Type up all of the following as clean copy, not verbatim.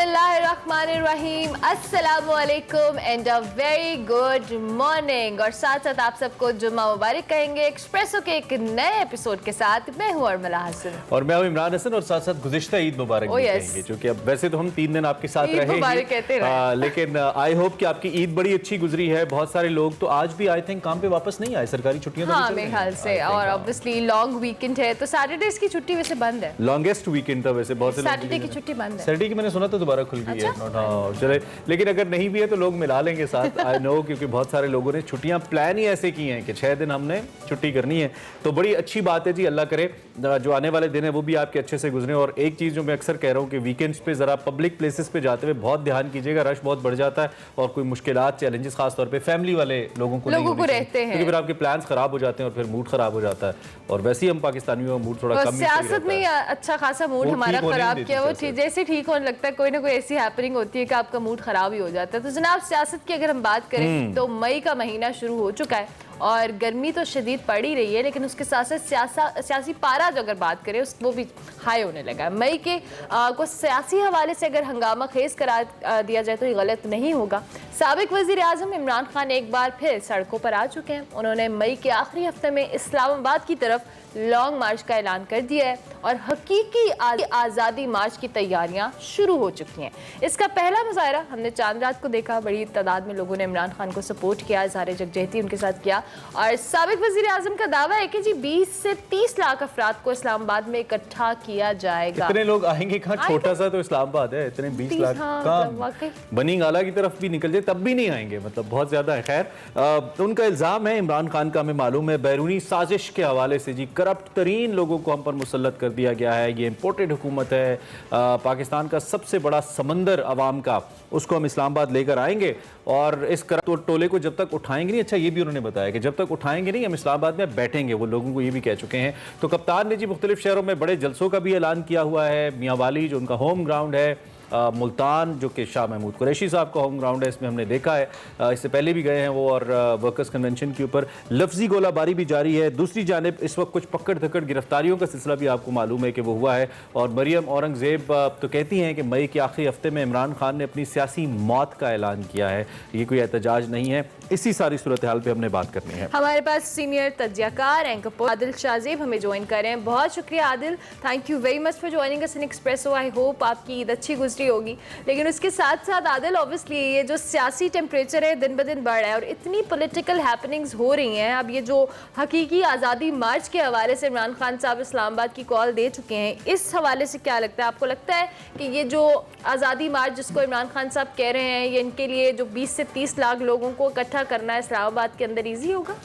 बिस्मिल्लाहिर्रहमानिर्रहीम, अस्सलामुअलैकुम and a very good morning. और साथ साथ आप सबको जुम्मा मुबारक कहेंगे एक्सप्रेसो के एक नए एपिसोड के साथ। मैं हूँ अरमला हसन और मैं हूँ इमरान हसन। और साथ साथ गुज़िश्ता ईद मुबारक भी कहेंगे, क्योंकि अब वैसे तो हम 3 दिन आपके साथ रहे ही, लेकिन आई होप कि आपकी ईद बड़ी अच्छी गुजरी है। बहुत सारे लोग तो आज भी आई थिंक काम पे वापस नहीं आए, सरकारी छुट्टियां हाँ मेरे ख्याल से, और ऑब्वियसली लॉन्ग वीकेंड है तो सैटरडेज की छुट्टी वैसे बंद है। लॉन्गेस्ट वीकेंड था वैसे, बहुत से सैटरडे की छुट्टी बंद है। सैटरडे की मैंने सुना तो दोबारा खुल गई है। हाँ चले, लेकिन अगर नहीं भी है तो लोग मिला लेंगे साथ, आई नो, क्योंकि बहुत सारे लोगों ने छुट्टियां प्लान ही ऐसे की हैं कि 6 दिन हमने छुट्टी करनी है। तो बड़ी अच्छी बात है जी, अल्लाह करे जो आने वाले दिन है वो भी आपके अच्छे से गुजरे। और एक चीज़ जो मैं अक्सर कह रहा हूँ कि वीकेंड्स पे ज़रा पब्लिक प्लेसेस पे जाते हुए बहुत ध्यान कीजिएगा, रश बहुत बढ़ जाता है और कोई मुश्किलात चैलेंजेस खासतौर पे फैमिली वाले लोगों को रहते हैं, क्योंकि फिर आपके प्लान्स खराब हो जाते हैं और फिर मूड खराब हो जाता है। और वैसे ही हम पाकिस्तानियों का मूड थोड़ा कम, सियासत में अच्छा खासा मूड हमारा खराब किया, वो जैसे ठीक होने लगता है कोई ना कोई ऐसी हैपनिंग होती है कि आपका मूड खराब ही हो जाता है। तो जनाब सियासत की अगर हम बात करें तो मई का महीना शुरू हो चुका है और गर्मी तो शदीद पड़ ही रही है, लेकिन उसके साथ साथ सियासी पारा जो अगर बात करें वो भी हाई होने लगा है। मई के को सियासी हवाले से अगर हंगामा खेज करा दिया जाए तो ये गलत नहीं होगा। साबिक वज़ीर आज़म इमरान खान एक बार फिर सड़कों पर आ चुके हैं। उन्होंने मई के आखिरी हफ्ते में इस्लामाबाद की तरफ लॉन्ग मार्च का ऐलान कर दिया है और हकीकी आज़ादी मार्च की तैयारियां शुरू हो चुकी हैं। इसका पहला मुजाहरा हमने चांद रात को देखा, बड़ी तादाद में लोगों ने इमरान खान को सपोर्ट किया, इज़हार यकजहती उनके साथ किया। और साबिक वज़ीर आज़म का दावा है कि जी 20 से 30 लाख अफराद को इस्लामाबाद में इकट्ठा किया जाएगा। इतने लोग आएंगे कहाँ, छोटा सा तो इस्लामाबाद है, इतने 20 लाख का बनी गाला की तरफ भी निकल जाए तब भी नहीं आएंगे, मतलब बहुत ज्यादा है। खैर उनका इल्जाम है, इमरान खान का हमें मालूम है, बैरूनी साजिश के हवाले से जी करप्ट तरीन लोगों को हम पर मुसल्लत कर दिया गया है। ये इम्पोर्टेड हुकूमत है, पाकिस्तान का सबसे बड़ा समंदर अवाम का, उसको हम इस्लामाबाद लेकर आएंगे और इस करप्ट टोले को जब तक उठाएंगे नहीं, अच्छा ये भी उन्होंने बताया कि जब तक उठाएंगे नहीं हम इस्लामाबाद में बैठेंगे, वो लोगों को ये भी कह चुके हैं। तो कप्तान ने जी मुख्तलिफ शहरों में बड़े जलसों का भी ऐलान किया हुआ है। मियाँ वाली जो उनका होम ग्राउंड है, मुल्तान जो कि शाह महमूद कुरैशी साहब का होम ग्राउंड है, इसमें हमने देखा है, इससे पहले भी गए हैं वो, और वर्कर्स कन्वेंशन के ऊपर लफ्जी गोलाबारी भी जारी है। दूसरी जानिब इस वक्त कुछ पकड़ धकड़ गिरफ्तारियों का सिलसिला भी आपको मालूम है कि वो हुआ है। और मरियम औरंगजेब तो कहती हैं कि मई के आखिरी हफ्ते में इमरान खान ने अपनी सियासी मौत का ऐलान किया है, ये कोई एहतजाज नहीं है। इसी सारी सूरत हाल पर हमने बात करनी है। हमारे पास सीनियर तज्जियाकार एंकर आदिल शाहजेब हमें ज्वाइन कर रहे हैं। बहुत शुक्रिया Adil, thank you very much for joining us in espresso. I hope आपकी ईद अच्छी गुजरी होगी। लेकिन उसके साथ साथ आदिल, ऑब्वियसली ये जो सियासी टेम्परेचर है दिन ब दिन बढ़ रहा है और इतनी पॉलिटिकल हैपनिंग्स हो रही हैं। अब ये जो हकीकी आज़ादी मार्च के हवाले से इमरान खान साहब इस्लामाबाद की कॉल दे चुके हैं, इस हवाले से क्या लगता है आपको? लगता है कि ये जो आज़ादी मार्च जिसको इमरान खान साहब कह रहे हैं, ये इनके लिए जो 20 से 30 लाख लोगों को इकट्ठा करना है इस्लामाबाद के अंदर ईजी होगा?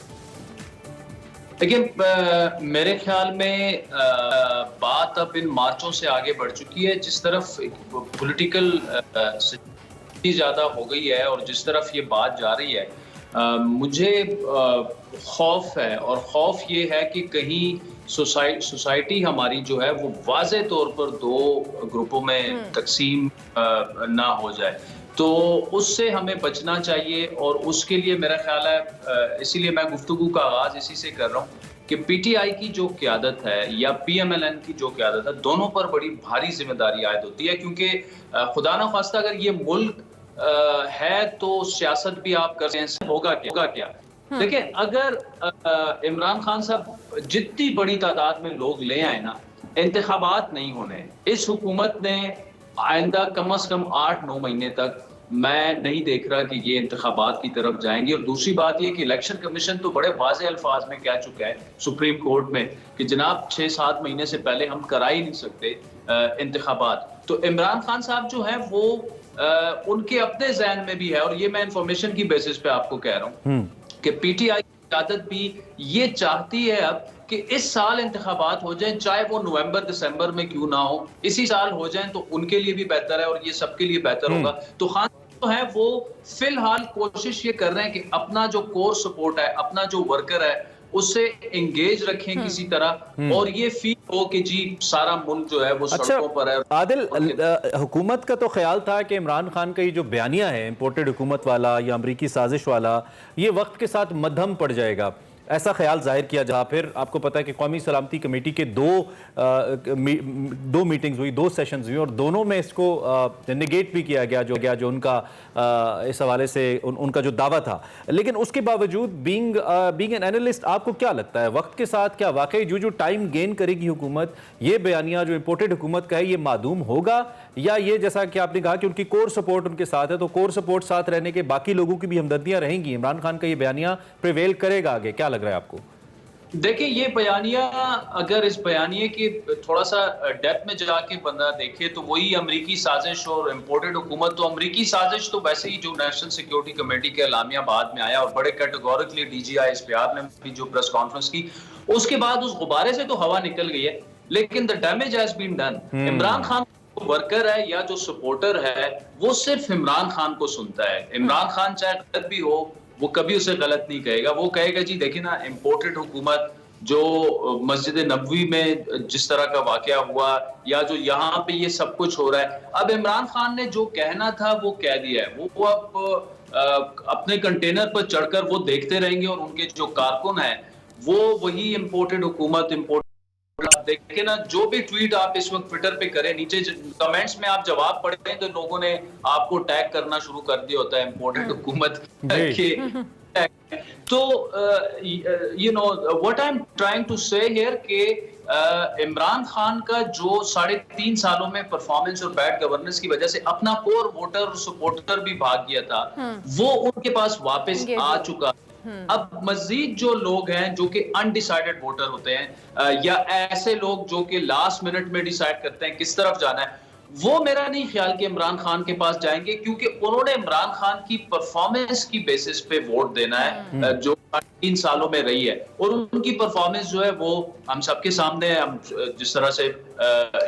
देखिए, मेरे ख्याल में बात अब इन मार्चों से आगे बढ़ चुकी है। जिस तरफ पॉलिटिकल ज़्यादा हो गई है और जिस तरफ ये बात जा रही है, मुझे खौफ है। और खौफ ये है कि कहीं सोसाइटी हमारी जो है वो वाज़े तौर पर 2 ग्रुपों में तकसीम ना हो जाए, तो उससे हमें बचना चाहिए। और उसके लिए मेरा ख्याल है, इसीलिए मैं गुफ्तगू का आगाज़ इसी से कर रहा हूँ कि पीटीआई की जो क़यादत है या पीएमएलएन की जो क़यादत है, दोनों पर बड़ी भारी जिम्मेदारी आयद होती है। क्योंकि खुदा न खास्ता अगर ये मुल्क है तो सियासत भी आप कर सकते हैं, होगा क्या? देखिए, अगर इमरान खान साहब जितनी बड़ी तादाद में लोग ले आए ना, इंतखाबात नहीं होने, इस हुकूमत ने आइंदा कम से कम 8-9 महीने तक मैं नहीं देख रहा कि ये इंतखाबात की तरफ जाएंगे। और दूसरी बात ये कि इलेक्शन कमीशन तो बड़े वाज़े अल्फाज में कह चुका है सुप्रीम कोर्ट में कि जनाब 6-7 महीने से पहले हम करा ही नहीं सकते इंतखाबात। तो इमरान खान साहब जो है वो उनके अपने जहन में भी है, और ये मैं इंफॉर्मेशन की बेसिस पे आपको कह रहा हूँ कि पीटीआई की क़यादत भी ये चाहती है अब कि इस साल इंतखाबात हो जाएं, चाहे वो नवंबर दिसंबर में क्यों ना हो, इसी साल हो जाएं तो उनके लिए भी बेहतर है और ये सबके लिए बेहतर होगा। तो खान तो है वो फिलहाल कोशिश ये कर रहे हैं कि अपना जो कोर सपोर्ट है, अपना जो वर्कर है, उससे एंगेज रखें किसी तरह, और ये फील हो कि जी सारा मुल्क जो है वो सड़कों पर है। आदिल, हुकूमत का तो ख्याल था कि इमरान खान का ये जो बयानिया है इम्पोर्टेड हुकूमत वाला या अमरीकी साजिश वाला, ये वक्त के साथ मध्यम पड़ जाएगा। ऐसा ख्याल जाहिर किया जा। फिर आपको पता है कि कौमी सलामती कमेटी के दो मीटिंग्स हुई, 2 सेशंस हुई और दोनों में इसको निगेट भी किया गया जो उनका इस हवाले से उनका जो दावा था। लेकिन उसके बावजूद बीइंग एन एनालिस्ट आपको क्या लगता है वक्त के साथ क्या वाकई जो टाइम गेन करेगी हुकूमत, ये बयानिया जो इंपोर्टेड हुकूमत का है ये मादूम होगा, या ये जैसा कि आपने कहा कि उनकी कोर सपोर्ट उनके साथ है, तो कोर सपोर्ट साथ रहने के बाकी लोगों की भी हमदर्दियां रहेंगी, इमरान खान का ये बयानिया प्रिवेल करेगा आगे? क्या लग रहा है आपको? देखिए, ये बयानिया, अगर इस बयानिए की थोड़ा सा डेप्थ में जाके बंदा देखे तो वही अमरीकी साजिश और इम्पोर्टेड हुकूमत। तो अमरीकी साजिश तो वैसे ही जो नेशनल सिक्योरिटी कमेटी के एलामिया बाद में आया और बड़े कैटेगोरिकली DGI SPR ने भी जो प्रेस कॉन्फ्रेंस की, उसके बाद उस गुब्बारे से तो हवा निकल गई है, लेकिन the damage has been done. Imran Khan worker है या जो सपोर्टर है वो सिर्फ इमरान खान को सुनता है। इमरान खान चाहे गलत भी हो, वो कभी उसे गलत नहीं कहेगा। वो कहेगा जी देखिए ना, इम्पोर्टेड हुकूमत, जो मस्जिद नबवी में जिस तरह का वाकया हुआ या जो यहाँ पे ये सब कुछ हो रहा है, अब इमरान खान ने जो कहना था वो कह दिया है। वो अब अपने कंटेनर पर चढ़कर वो देखते रहेंगे और उनके जो कारकुन है वो वही इम्पोर्टेड हुकूमत देखिए ना, जो भी ट्वीट आप इस वक्त ट्विटर पे करें, नीचे कमेंट्स में आप जवाब पढ़ते हैं तो लोगों ने आपको टैग करना शुरू कर दिया होता है इम्पोर्टेड हुकूमत के। तो you know what I am trying to say here कि इमरान खान का जो 3.5 सालों में परफॉर्मेंस और बैड गवर्नेंस की वजह से अपना कोर वोटर और सपोर्टर भी भाग गया था, वो उनके पास वापस आ चुका। अब मजीद जो लोग हैं जो कि अनडिसाइडेड वोटर होते हैं या ऐसे लोग जो कि लास्ट मिनट में डिसाइड करते हैं किस तरफ जाना है, वो मेरा नहीं ख्याल कि इमरान खान के पास जाएंगे, क्योंकि उन्होंने इमरान खान की परफॉर्मेंस की बेसिस पे वोट देना है जो 3 सालों में रही है। और उनकी परफॉर्मेंस जो है वो हम सबके सामने है। हम जिस तरह से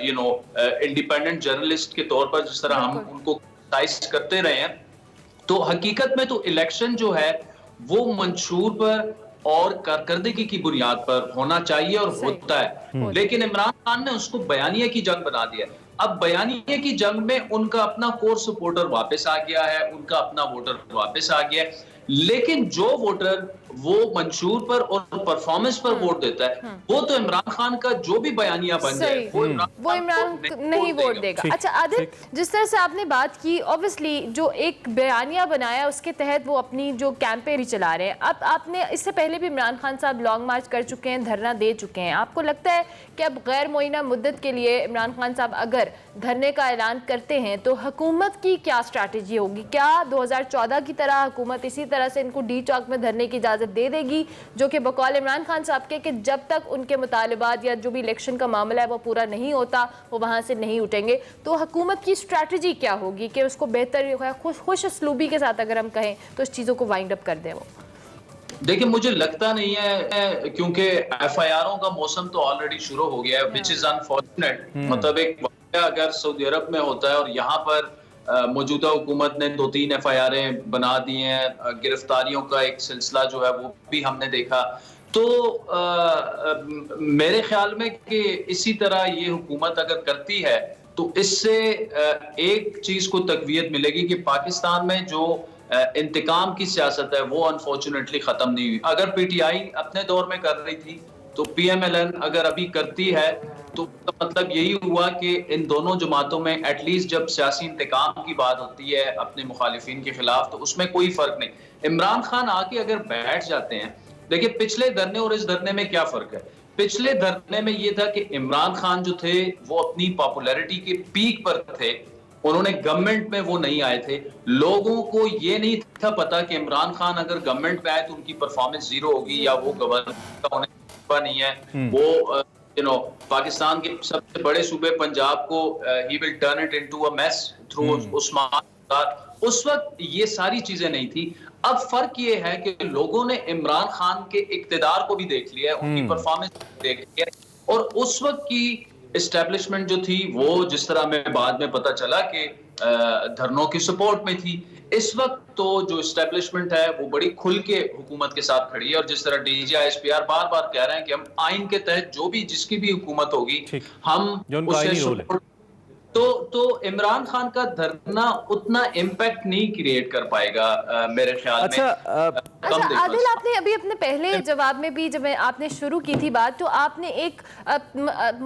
यू नो इंडिपेंडेंट जर्नलिस्ट के तौर पर जिस तरह हम उनको क्रिटिसाइज करते रहे हैं, तो हकीकत में तो इलेक्शन जो है वो मंशूर पर और कारकर्दगी की बुनियाद पर होना चाहिए और होता है, लेकिन इमरान खान ने उसको बयानिया की जंग बना दिया। अब बयानिया की जंग में उनका अपना कोर सपोर्टर वापस आ गया है, उनका अपना वोटर वापस आ गया है, लेकिन जो वोटर वो मंशूर पर और परफॉर्मेंस पर वोट देता है, वो तो इमरान खान का जो भी बयानिया बन जाए वो इमरान नहीं वोट देगा। अच्छा आदिल, जिस तरह से आपने बात की, ऑब्वियसली जो एक बयानिया बनाया उसके तहत वो अपनी जो कैंपेन चला रहे हैं। अब आपने इससे पहले भी इमरान खान साहब लॉन्ग मार्च कर चुके हैं, धरना दे चुके हैं। आपको लगता है कि अब गैर मुअय्यना मुद्दत के लिए इमरान खान साहब अगर धरने का ऐलान करते हैं तो हुकूमत की क्या स्ट्रैटेजी होगी? क्या 2014 की तरह हुकूमत इसी तरह से इनको डी चौक में धरने की इजाज़त दे देगी, जो कि बकौल इमरान खान साहब के कि जब तक उनके मुतालबात या जो भी इलेक्शन का मामला है वो पूरा नहीं होता वो वहाँ से नहीं उठेंगे? तो हुकूमत की स्ट्रैटेजी क्या होगी कि उसको बेहतर खुश असलूबी के साथ अगर हम कहें तो इस चीज़ों को वाइंड अप कर दें? वो देखिए, मुझे लगता नहीं है, क्योंकि FIRों का मौसम तो ऑलरेडी शुरू हो गया है, विच इज अनफॉर्चुनेट। मतलब एक वाक़या अगर सऊदी अरब में होता है और यहाँ पर मौजूदा हुकूमत ने 2-3 FIRें बना दी हैं, गिरफ्तारियों का एक सिलसिला जो है वो भी हमने देखा, तो मेरे ख्याल में कि इसी तरह ये हुकूमत अगर करती है तो इससे एक चीज को तकवीयत मिलेगी कि पाकिस्तान में जो इंतकाम की सियासत है वो अनफॉर्चुनेटली खत्म नहीं हुई। अगर PTI अपने दौर में कर रही थी तो PMLN अगर अभी करती है तो मतलब यही हुआ कि इन दोनों जमातों में एटलीस्ट जब सियासी इंतकाम की बात होती है अपने मुखालिफिन के खिलाफ तो उसमें कोई फर्क नहीं। इमरान खान आके अगर बैठ जाते हैं, देखिए पिछले धरने और इस धरने में क्या फर्क है। पिछले धरने में ये था कि इमरान खान जो थे वो अपनी पॉपुलैरिटी के पीक पर थे, उन्होंने गवर्नमेंट में वो नहीं आए थे, लोगों को ये नहीं था पता कि इमरान खान अगर गवर्नमेंट में आए तो उनकी परफॉर्मेंस जीरो होगी या वो गवर्नर का होने नहीं है, वो पाकिस्तान के सबसे बड़े सूबे पंजाब को he will turn it into a mess through Usman. उस वक्त ये सारी चीजें नहीं थी। अब फर्क ये है कि लोगों ने इमरान खान के इक्तिदार को भी देख लिया है, उनकी परफॉर्मेंस देख लिया है, और उस वक्त की एस्टेब्लिशमेंट जो थी वो जिस तरह में बाद में पता चला कि धरनों की सपोर्ट में थी, इस वक्त तो जो एस्टेब्लिशमेंट है वो बड़ी खुल के हुकूमत के साथ खड़ी है। और जिस तरह DGI SPR बार बार कह रहे हैं कि हम आइन के तहत जो भी जिसकी भी हुकूमत होगी हम उसे तो इमरान खान का धरना उतना इम्पैक्ट नहीं क्रिएट कर पाएगा मेरे ख्याल में। अच्छा आदिल, आपने अभी अपने पहले जवाब में भी जब आपने शुरू की थी बात, तो आपने एक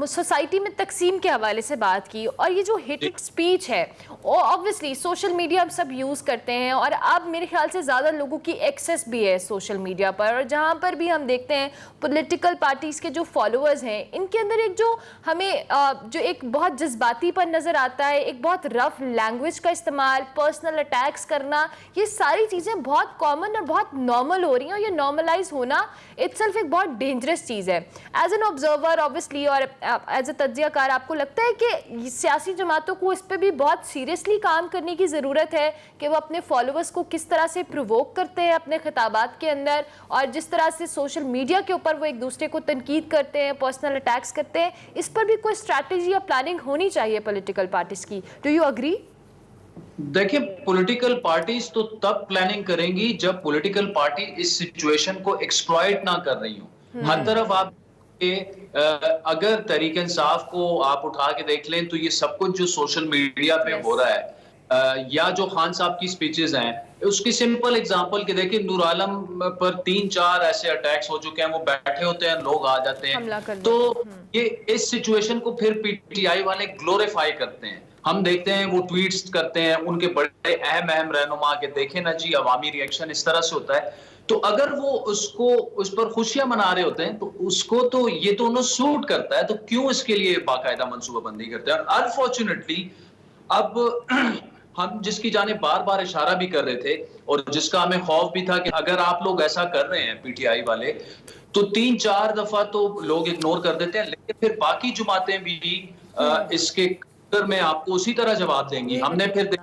सोसाइटी में तकसीम के हवाले से बात की, और ये जो हेटेड स्पीच है वो ऑब्वियसली सोशल मीडिया हम सब यूज़ करते हैं, और अब मेरे ख्याल से ज़्यादा लोगों की एक्सेस भी है सोशल मीडिया पर, और जहाँ पर भी हम देखते हैं पॉलिटिकल पार्टीज़ के जो फॉलोअर्स हैं इनके अंदर एक जो हमें जो एक बहुत जज्बातीपन नज़र आता है, एक बहुत रफ लैंग्वेज का इस्तेमाल, पर्सनल अटैक्स करना, ये सारी चीज़ें बहुत कॉमन और बहुत नॉर्मल हो रही हैं, और ये नॉर्मलाइज होना इटसेल्फ एक बहुत डेंजरस चीज़ है। एज एन ऑब्जर्वर ऑब्वियसली और एज ए तज्जियाकार, आपको लगता है कि सियासी जमातों को इस पर भी बहुत सीरियसली काम करने की ज़रूरत है कि वो अपने फॉलोअर्स को किस तरह से प्रोवोक करते हैं अपने खिताबात के अंदर, और जिस तरह से सोशल मीडिया के ऊपर वो एक दूसरे को तनकीद करते हैं, पर्सनल अटैक्स करते हैं, इस पर भी कोई स्ट्रैटेजी या प्लानिंग होनी चाहिए पॉलिटिकल पार्टीज की। Do you agree? देखिए, पॉलिटिकल पार्टीज तो तब प्लानिंग करेंगी जब पॉलिटिकल पार्टी इस सिचुएशन को एक्सप्लॉइट ना कर रही हो। हर तरफ आप अगर तहरीक इंसाफ को आप उठा के देख लें तो ये सब कुछ जो सोशल मीडिया पे हो रहा है, या जो खान साहब की स्पीचेस हैं, उसकी सिंपल एग्जांपल के देखिए, नूर आलम पर 3-4 ऐसे अटैक्स हो चुके हैं, वो बैठे होते हैं, लोग आ जाते हैं, तो ये इस सिचुएशन को फिर पीटीआई वाले ग्लोरीफाई करते हैं। हम देखते हैं वो ट्वीट्स करते हैं उनके बड़े अहम रहनुमा के, देखें ना जी अवामी रिएक्शन इस तरह से होता है। तो अगर वो उसको उस पर खुशियां मना रहे होते हैं तो उसको तो ये दोनों सूट करता है, तो क्यों इसके लिए बाकायदा मंसूबाबंदी करते हैं। और अनफॉर्चुनेटली अब हम जिसकी जानिब बार बार इशारा भी कर रहे थे और जिसका हमें खौफ भी था कि अगर आप लोग ऐसा कर रहे हैं पीटीआई वाले, तो 3-4 दफा तो लोग इग्नोर कर देते हैं, लेकिन फिर बाकी जमातें भी इसके में आपको उसी तरह जवाब देंगी। हमने फिर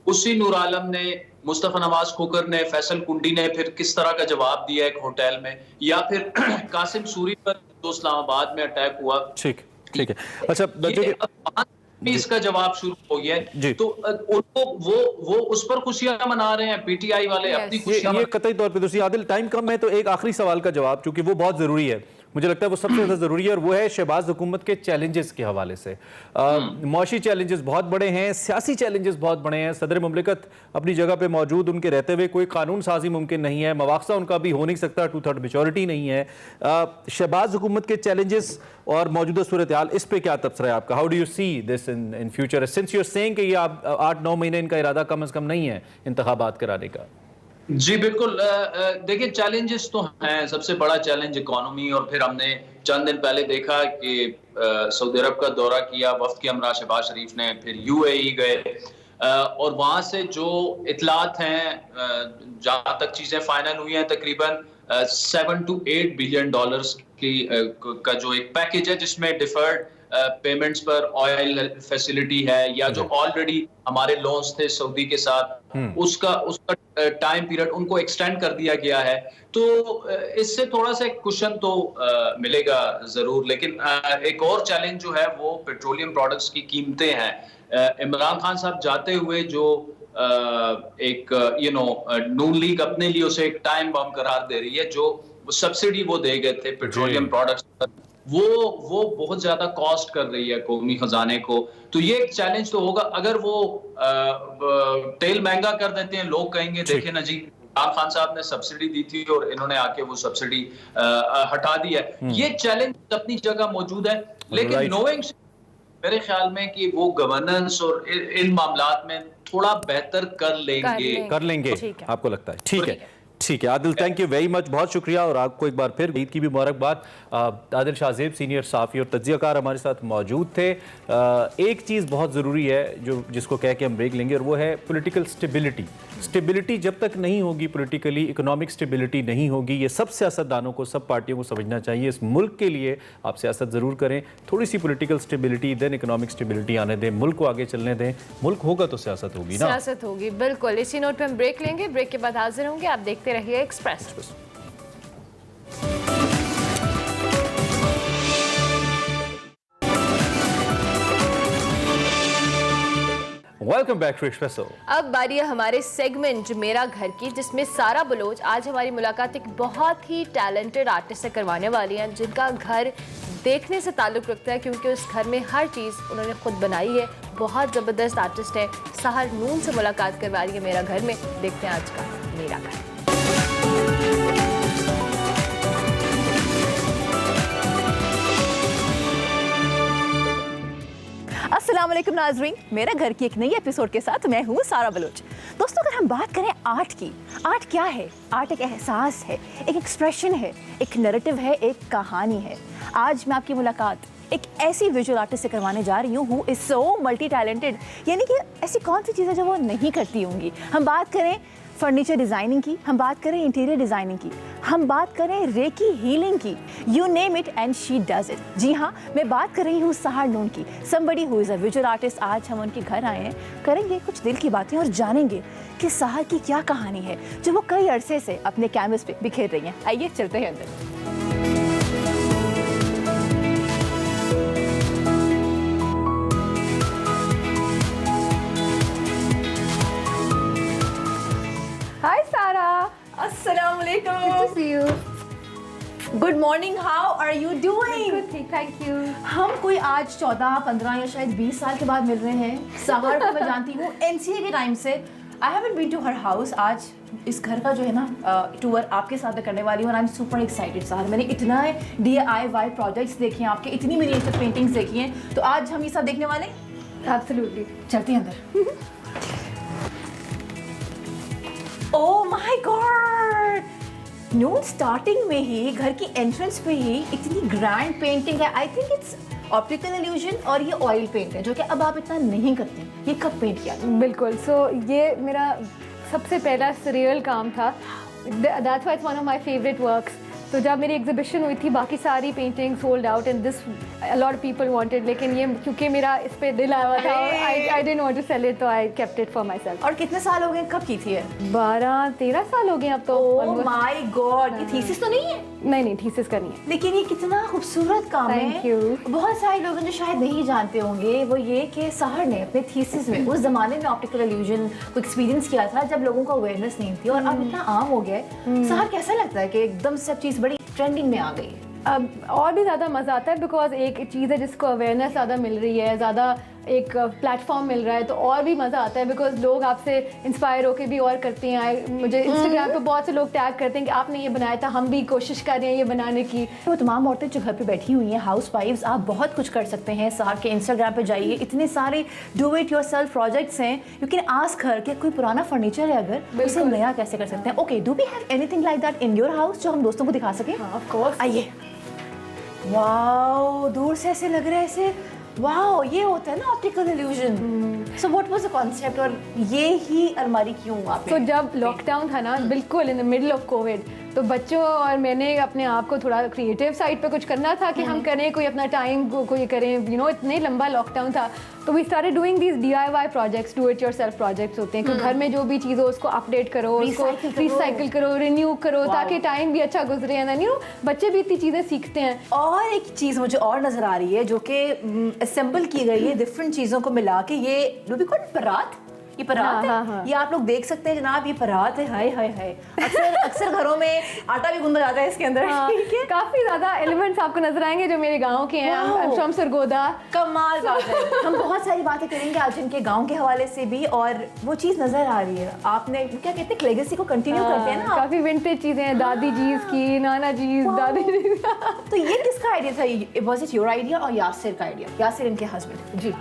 उसी नूर आलम ने, मुस्तफा नवाज खोकर ने, फैसल कुंडी ने फिर किस तरह का जवाब दिया एक होटल में, या फिर कासिम सूरी पर जो इस्लामाबाद में अटैक हुआ। ठीक है। अच्छा, भी इसका जवाब शुरू हो गया है, तो उनको वो उस पर खुशियां मना रहे हैं पीटीआई वाले, अपनी खुशियां। ये कतई तौर पे दूसरी। आदिल, टाइम कम है तो एक आखिरी सवाल का जवाब, क्योंकि वो बहुत जरूरी है, मुझे लगता है वो सबसे ज़्यादा ज़रूरी है, और वो है शहबाज हुकूमत के चैलेंजेस के हवाले से। मौशी चैलेंजेस बहुत बड़े हैं, सियासी चैलेंजेस बहुत बड़े हैं। सदर मुमलिकत अपनी जगह पे मौजूद, उनके रहते हुए कोई कानून साजी मुमकिन नहीं है, मवाक़सा उनका भी हो नहीं सकता, 2/3 मेजॉरिटी नहीं है। शहबाज हुकूमत के चैलेंजेस और मौजूदा सूरत हाल, इस पर क्या तबसरा है आपका? How do you see this in future, since you are saying कि ये 8-9 महीने इनका इरादा कम से कम नहीं है इंतखाबात कराने का? जी बिल्कुल, देखिए चैलेंजेस तो हैं। सबसे बड़ा चैलेंज इकोनॉमी, और फिर हमने चंद दिन पहले देखा कि सऊदी अरब का दौरा किया वफ्द के हमरा शहबाज शरीफ ने, फिर यूएई गए, और वहां से जो इतलात हैं, जहां तक चीजें फाइनल हुई हैं, तकरीबन $7 to $8 बिलियन की का जो एक पैकेज है, जिसमें डिफर्ड पेमेंट्स पर ऑयल फैसिलिटी है, या जो ऑलरेडी हमारे लोन्स थे सऊदी के साथ, उसका टाइम पीरियड उनको एक्सटेंड कर दिया गया है। तो इससे थोड़ा सा कुशन तो मिलेगा जरूर, लेकिन एक और चैलेंज जो है वो पेट्रोलियम प्रोडक्ट्स की कीमतें हैं। इमरान खान साहब जाते हुए जो एक नून लीग अपने लिए उसे एक टाइम बम करार दे रही है, जो सब्सिडी वो दे गए थे पेट्रोलियम प्रोडक्ट्स पर, वो बहुत ज्यादा कॉस्ट कर रही है कौमी खजाने को। तो ये एक चैलेंज तो होगा। अगर वो तेल महंगा कर देते हैं, लोग कहेंगे देखे ना जी इमरान खान साहब ने सब्सिडी दी थी और इन्होंने आके वो सब्सिडी हटा दी है। ये चैलेंज अपनी जगह मौजूद है, लेकिन नोइंग मेरे ख्याल में कि वो गवर्नेंस और इन मामलात में थोड़ा बेहतर कर लेंगे। आपको लगता है? ठीक है Adil, thank you very much, बहुत शुक्रिया, और आपको एक बार फिर ईद की भी मुबारकबाद। आदिल शाहजेब सीनियर साफ़ी और तज्जियाकार हमारे साथ मौजूद थे। एक चीज़ बहुत ज़रूरी है जिसको कह के हम ब्रेक लेंगे, और वो है पॉलिटिकल स्टेबिलिटी जब तक नहीं होगी, पॉलिटिकली इकोनॉमिक स्टेबिलिटी नहीं होगी, ये सब सियासतदानों को, सब पार्टियों को समझना चाहिए। इस मुल्क के लिए आप सियासत ज़रूर करें, थोड़ी सी political stability then economic stability आने दें, मुल्क को आगे चलने दें। मुल्क होगा तो सियासत होगी ना, सियासत होगी, बिल्कुल। इसी नोट पर हम ब्रेक लेंगे, ब्रेक के बाद हाजिर होंगे, आप देखते रहिए Express. Welcome back to Expresso. अब बारी है हमारे सेगमेंट मेरा घर की, जिसमें सारा बलोच आज हमारी मुलाकात एक बहुत ही टैलेंटेड आर्टिस्ट से करवाने वाली हैं, जिनका घर देखने से ताल्लुक़ रखता है, क्योंकि उस घर में हर चीज़ उन्होंने खुद बनाई है। बहुत ज़बरदस्त आर्टिस्ट है। सहर नून से मुलाकात करवा रही है मेरा घर में। देखते हैं आज का मेरा घर। अस्सलाम वालेकुम नाज़रीन, मेरा घर की एक नई एपिसोड के साथ मैं हूँ सारा बलोच। दोस्तों, अगर हम बात करें आर्ट की, आर्ट क्या है? आर्ट एक एहसास है, एक एक्सप्रेशन है, एक नैरेटिव है, एक कहानी है। आज मैं आपकी मुलाकात एक ऐसी विजुअल आर्टिस्ट से करवाने जा रही हूँ who is so multi talented, यानी कि ऐसी कौन सी चीज़ें जो वो नहीं करती होंगी। हम बात करें फर्नीचर डिज़ाइनिंग की, हम बात करें इंटीरियर डिज़ाइनिंग की, हम बात करें रेकी हीलिंग की, you name it and she does it. जी हाँ, मैं बात कर रही हूँ सहर नून की, somebody who is a visual artist. आज हम उनके घर आए हैं, करेंगे कुछ दिल की बातें और जानेंगे कि सहर की क्या कहानी है जो वो कई अरसे से अपने कैनवस पे बिखेर रही हैं। आइए चलते हैं अंदर। हाय सारा। अस्सलाम वालेकुम। Good to see you. Good morning, how are you doing? Good, thank you. हम कोई आज 14, 15 या शायद 20 साल के बाद मिल रहे हैं। सहर को मैं जानती हूँ NCA के टाइम से। I haven't been to her house. आज इस घर का जो है ना टूर आपके साथ मैं करने वाली हूँ और आई एम सुपर एक्साइटेड। सहर, मैंने इतना DIY प्रोजेक्ट्स देखे हैं आपके, इतनी मिनिएचर पेंटिंग्स देखी हैं, तो आज हम ये सब देखने वाले हैं। एब्सोल्युटली। चलते हैं अंदर। Oh my God, Noon starting में ही घर की एंट्रेंस पे ही इतनी ग्रैंड पेंटिंग है। आई थिंक इट्स ऑप्टिकल इल्यूजन और ये ऑयल पेंट है जो कि अब आप इतना नहीं करते। ये कब पेंट किया? बिल्कुल। सो ये मेरा सबसे पहला सरियल काम था। That's why it's one of my favourite works. तो जब मेरी एग्जीबिशन हुई थी, बाकी सारी painting sold out and this a lot of people wanted, लेकिन ये क्योंकि मेरा इस पे दिल आया हुआ था, I didn't want to sell it, तो I kept it for myself. और कितने साल हो गए? कब की थी ये? 12-13 साल हो गए अब तो। ओह माय गॉड, ये थीसिस तो नहीं है? नहीं, थीसिस करनी है। लेकिन ये कितना खूबसूरत काम है। Thank you. बहुत सारे लोग हैं जो शायद नहीं जानते होंगे, वो ये कि सहर ने अपने थीसिस में उस जमाने में ऑप्टिकल इल्यूजन को एक्सपीरियंस किया था जब लोगों को अवेयरनेस नहीं थी, और अब इतना आम हो गया है। सहर, कैसा लगता है कि एकदम सब चीज़ बड़ी ट्रेंडिंग में आ गई है? अब और भी ज़्यादा मज़ा आता है, बिकॉज एक चीज़ है जिसको अवेयरनेस ज़्यादा मिल रही है, ज़्यादा एक प्लेटफॉर्म मिल रहा है, तो और भी मज़ा आता है। बिकॉज लोग आपसे इंस्पायर होकर भी और करते हैं। मुझे इंस्टाग्राम पे बहुत से लोग टैग करते हैं कि आपने ये बनाया था, हम भी कोशिश कर रहे हैं ये बनाने की। तो तमाम औरतें जो घर पे बैठी हुई हैं, हाउस वाइफ्स, आप बहुत कुछ कर सकते हैं। सहर के इंस्टाग्राम पे जाइए, इतने सारे डू इट योरसेल्फ प्रोजेक्ट्स हैं। यू कैन आस्क हर कि कोई पुराना फर्नीचर है अगर, उसे नया कैसे कर सकते हैं। Okay, do we have anything like that in your house जो हम दोस्तों को दिखा सकें? Of course. आइए। वाओ, दूर से ऐसे लग रहा है, ऐसे वाओ, ये होता है ना optical illusion. So what was the concept, और ये ही अलमारी क्यों आपने? तो जब लॉकडाउन था ना, बिल्कुल in the middle of Covid, तो बच्चों और मैंने अपने आप को थोड़ा क्रिएटिव साइड पे कुछ करना था कि हम करें, कोई अपना टाइम कोई करें, यू नो, इतने लंबा लॉकडाउन था। तो we started doing these DIY projects, do it yourself projects होते हैं कि घर में जो भी चीज़ हो उसको अपडेट करो, उसको रिसाइकिल करो, रिन्यू करो, ताकि टाइम भी अच्छा गुजरे। एंड यू नो, बच्चे भी इतनी चीज़ें सीखते हैं। और एक चीज़ मुझे और नज़र आ रही है जो कि असेंबल की गई है डिफरेंट चीज़ों को मिला के। ये परात, ये परात है। ये आप लोग देख सकते हैं जनाब, ये परात है। हाय हाय हाय, अक्सर घरों में आटा भी गूंदा जाता है इसके अंदर। ठीक है, काफ़ी ज़्यादा एलिमेंट्स आपको नजर आएंगे जो मेरे गाँव के हैं, फ्रॉम सरगोदा। कमाल बात है। हम बहुत सारी बातें करेंगे आज इनके गांव के हवाले से भी, और वो चीज़ नज़र आ रही है। आपने क्या कहते हैं, लेगेसी को कंटिन्यू करते हैं ना। काफ़ी विंटेज चीज़ें हैं, दादी जीज की, नाना जीज, दादी जी। तो ये किसका आइडिया था? वाज इट योर आइडिया और यासिर का आइडिया? यासिर इनके हस्बैंड जी।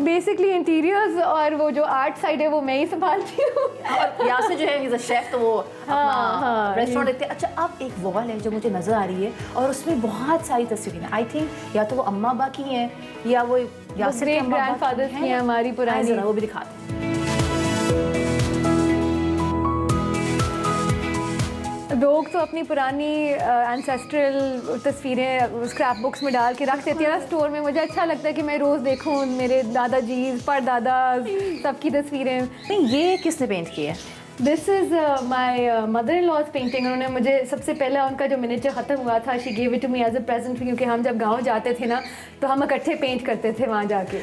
बेसिकली इंटीरियर्स और वो जो आर्ट साइड है वो मैं ही संभालती हूँ। और यासिर जो है इज अ शेफ, तो वो अपना रेस्टोरेंट देखते हैं। अच्छा, अब एक वॉल है जो मुझे नजर आ रही है और उसमें बहुत सारी तस्वीरें हैं। आई थिंक या तो वो अम्मा अब्बा की हैं या वो यासिर के ग्रैंडफादर्स की हैं, हमारी पुरानी। जरा वो भी दिखाते हैं। लोग तो अपनी पुरानी एंसेस्ट्रल तस्वीरें स्क्रैप बुक्स में डाल के रख देते हैं ना स्टोर में। मुझे अच्छा लगता है कि मैं रोज़ देखूं मेरे दादाजी, परदादा, सबकी तस्वीरें। नहीं, ये किसने पेंट की है? This is my mother in law's painting. उन्होंने मुझे सबसे पहले उनका जो मिनिएचर ख़त्म हुआ था, she gave it to me as a present, क्योंकि हम जब गाँव जाते थे ना तो हम इकट्ठे पेंट करते थे वहाँ जाके।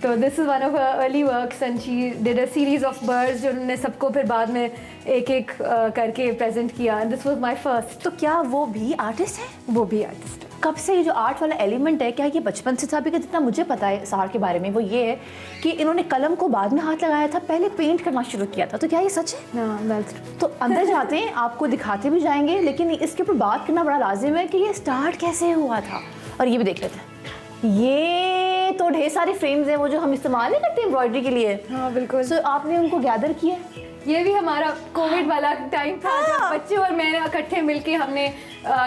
तो this is one of early works and she did a series of birds जो उन्होंने सबको फिर बाद में एक एक करके प्रेजेंट किया। This was my first. तो क्या वो भी आर्टिस्ट है? वो भी आर्टिस्ट है। कब से ये जो आर्ट वाला एलिमेंट है, क्या ये बचपन से था? भी जितना मुझे पता है सहर के बारे में वो ये है कि इन्होंने कलम को बाद में हाथ लगाया था, पहले पेंट करना शुरू किया था। तो क्या ये सच है? तो अंदर जाते हैं, आपको दिखाते भी जाएंगे, लेकिन इसके ऊपर बात करना बड़ा लाजिम है कि ये स्टार्ट कैसे हुआ था। और ये भी देख लेते हैं, ये तो ढेर सारे फ्रेम्स हैं वो जो हम इस्तेमाल नहीं करते एम्ब्रॉयडरी के लिए। हाँ बिल्कुल। सो आपने उनको गैदर किया? ये भी हमारा कोविड वाला टाइम था जब बच्चे और मैं इकट्ठे मिलके हमने